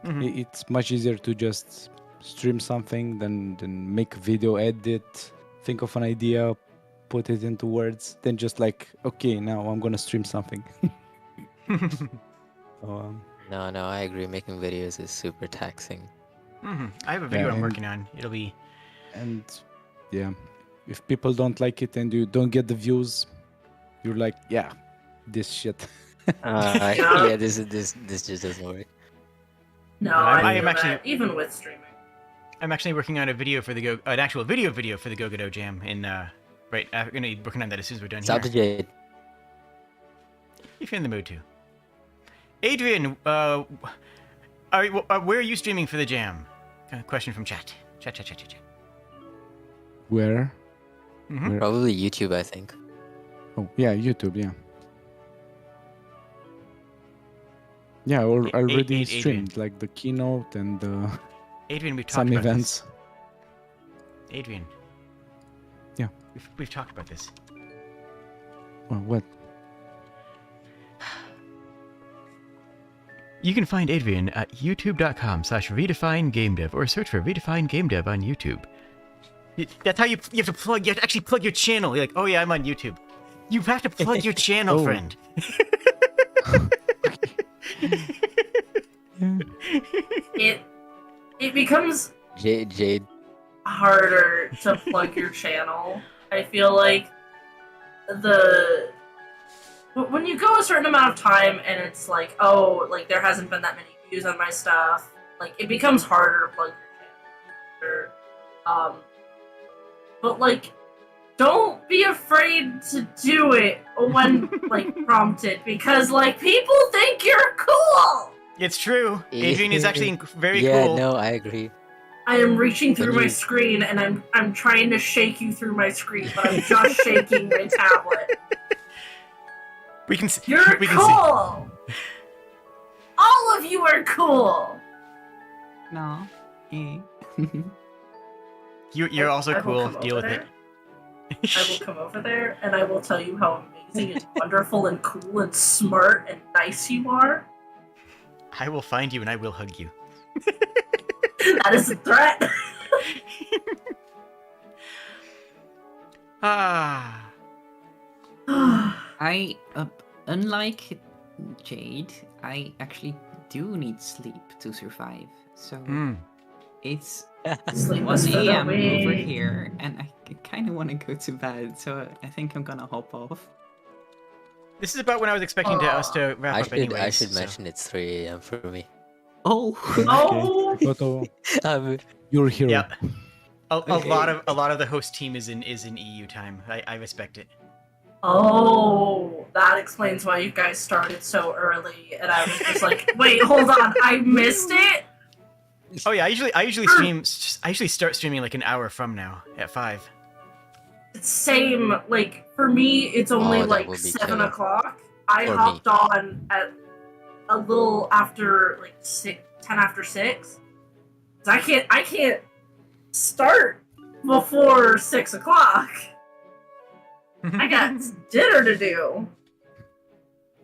it's much easier to just stream something than make a video, edit, think of an idea, put it into words, then just like, okay, now I'm gonna stream something. So, No, I agree. Making videos is super taxing. I have a video Yeah, I'm and- working on. It'll be... and yeah, if people don't like it and you don't get the views, you're like, yeah, this shit. Yeah, this just doesn't work. No, I I am feel actually- that, even with streaming. I'm actually working on a video for an actual video for the Go Godot Jam in right. I'm gonna be working on that as soon as we're done Stop here. the Jade. If you're in the mood to. Adrian, where are you streaming for the jam? Question from chat. Chat. Where? Mhm. Probably YouTube, I think. Oh, yeah, YouTube, yeah. Yeah, already Adrian. streamed like the keynote and Adrian, we've talked some about events. this. Adrian. Yeah. We've talked about this. Well, what? You can find Adrian at youtube.com/redefinegamedev or search for Redefine Game Dev on YouTube. That's how you have to actually plug your channel. You're like, oh yeah, I'm on YouTube. You have to plug your channel, Oh. friend. It becomes Jade. harder to plug your channel. I feel like when you go a certain amount of time and it's like, oh, like there hasn't been that many views on my stuff, like it becomes harder to plug your channel. But like, don't be afraid to do it when like prompted, because like people think you're cool. It's true. Adrian is actually very Yeah, cool. no, I agree. I am reaching through When my you- screen and I'm trying to shake you through my screen, but I'm just shaking my tablet. We can. You're we can cool. All of you are cool. No. Eh. You're also I will cool. come Deal with over it. I will come over there and I will tell you how amazing and wonderful and cool and smart and nice you are. I will find you and I will hug you. That is a threat. Ah. I, unlike Jade, I actually do need sleep to survive. So Mm. it's Sleep 1 instead of a.m. me. over here, and I kind of want to go to bed. So I think I'm gonna hop off. This is about when I was expecting us to wrap I up should anyways. should so- mention it's 3 a.m. for me. Oh. Oh, Goto, Um, you're a hero. Yep. A Okay. lot of the host team is in EU time. I respect it. oh, that explains why you guys started so early. And I was just like, wait, hold on, I missed it. Oh yeah, I usually stream. I usually start streaming like an hour from now at 5. Same, like for me, it's only Oh, that like would be 7 killer. o'clock. I For me. hopped on at a little after like 10 after 6. 'Cause I can't start before 6 o'clock. I got dinner to do.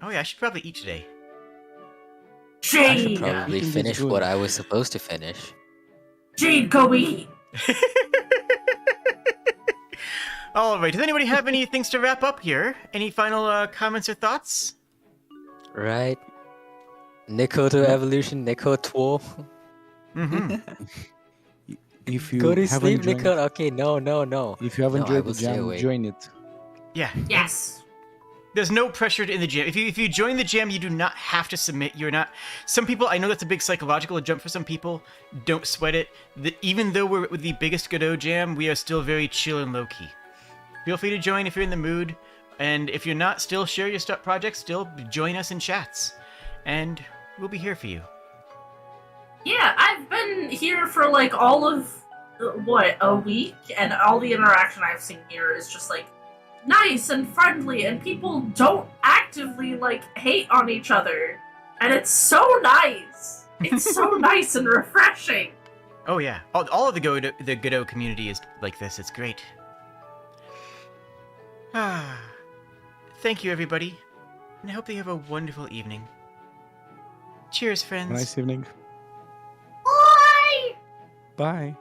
Oh yeah, I should probably eat today. I should Jade, probably Eating is finish good. what I was supposed to finish. Jade, go eat. All right. Does anybody have any things to wrap up here? Any final comments or thoughts? Right? Nikoto evolution, Nikoto. Mm-hmm. If you Go to haven't sleep, joined, Nikoto. Okay, no. if you haven't No, I joined will the stay jam, awake. join it. Yeah. Yes. There's no pressure in the jam. If you join the jam, you do not have to submit. You're not. Some people, I know that's a big psychological jump for some people. Don't sweat it. Even though we're with the biggest Godot jam, we are still very chill and low key. Feel free to join if you're in the mood. And if you're not, still share your projects, still join us in chats. And we'll be here for you. Yeah, I've been here for like all of, a week? And all the interaction I've seen here is just like nice and friendly, and people don't actively like hate on each other. And it's so nice. It's so nice and refreshing. Oh yeah, all of the Godot community is like this. It's great. Thank you, everybody, and I hope you have a wonderful evening. Cheers, friends. Nice evening. Bye! Bye.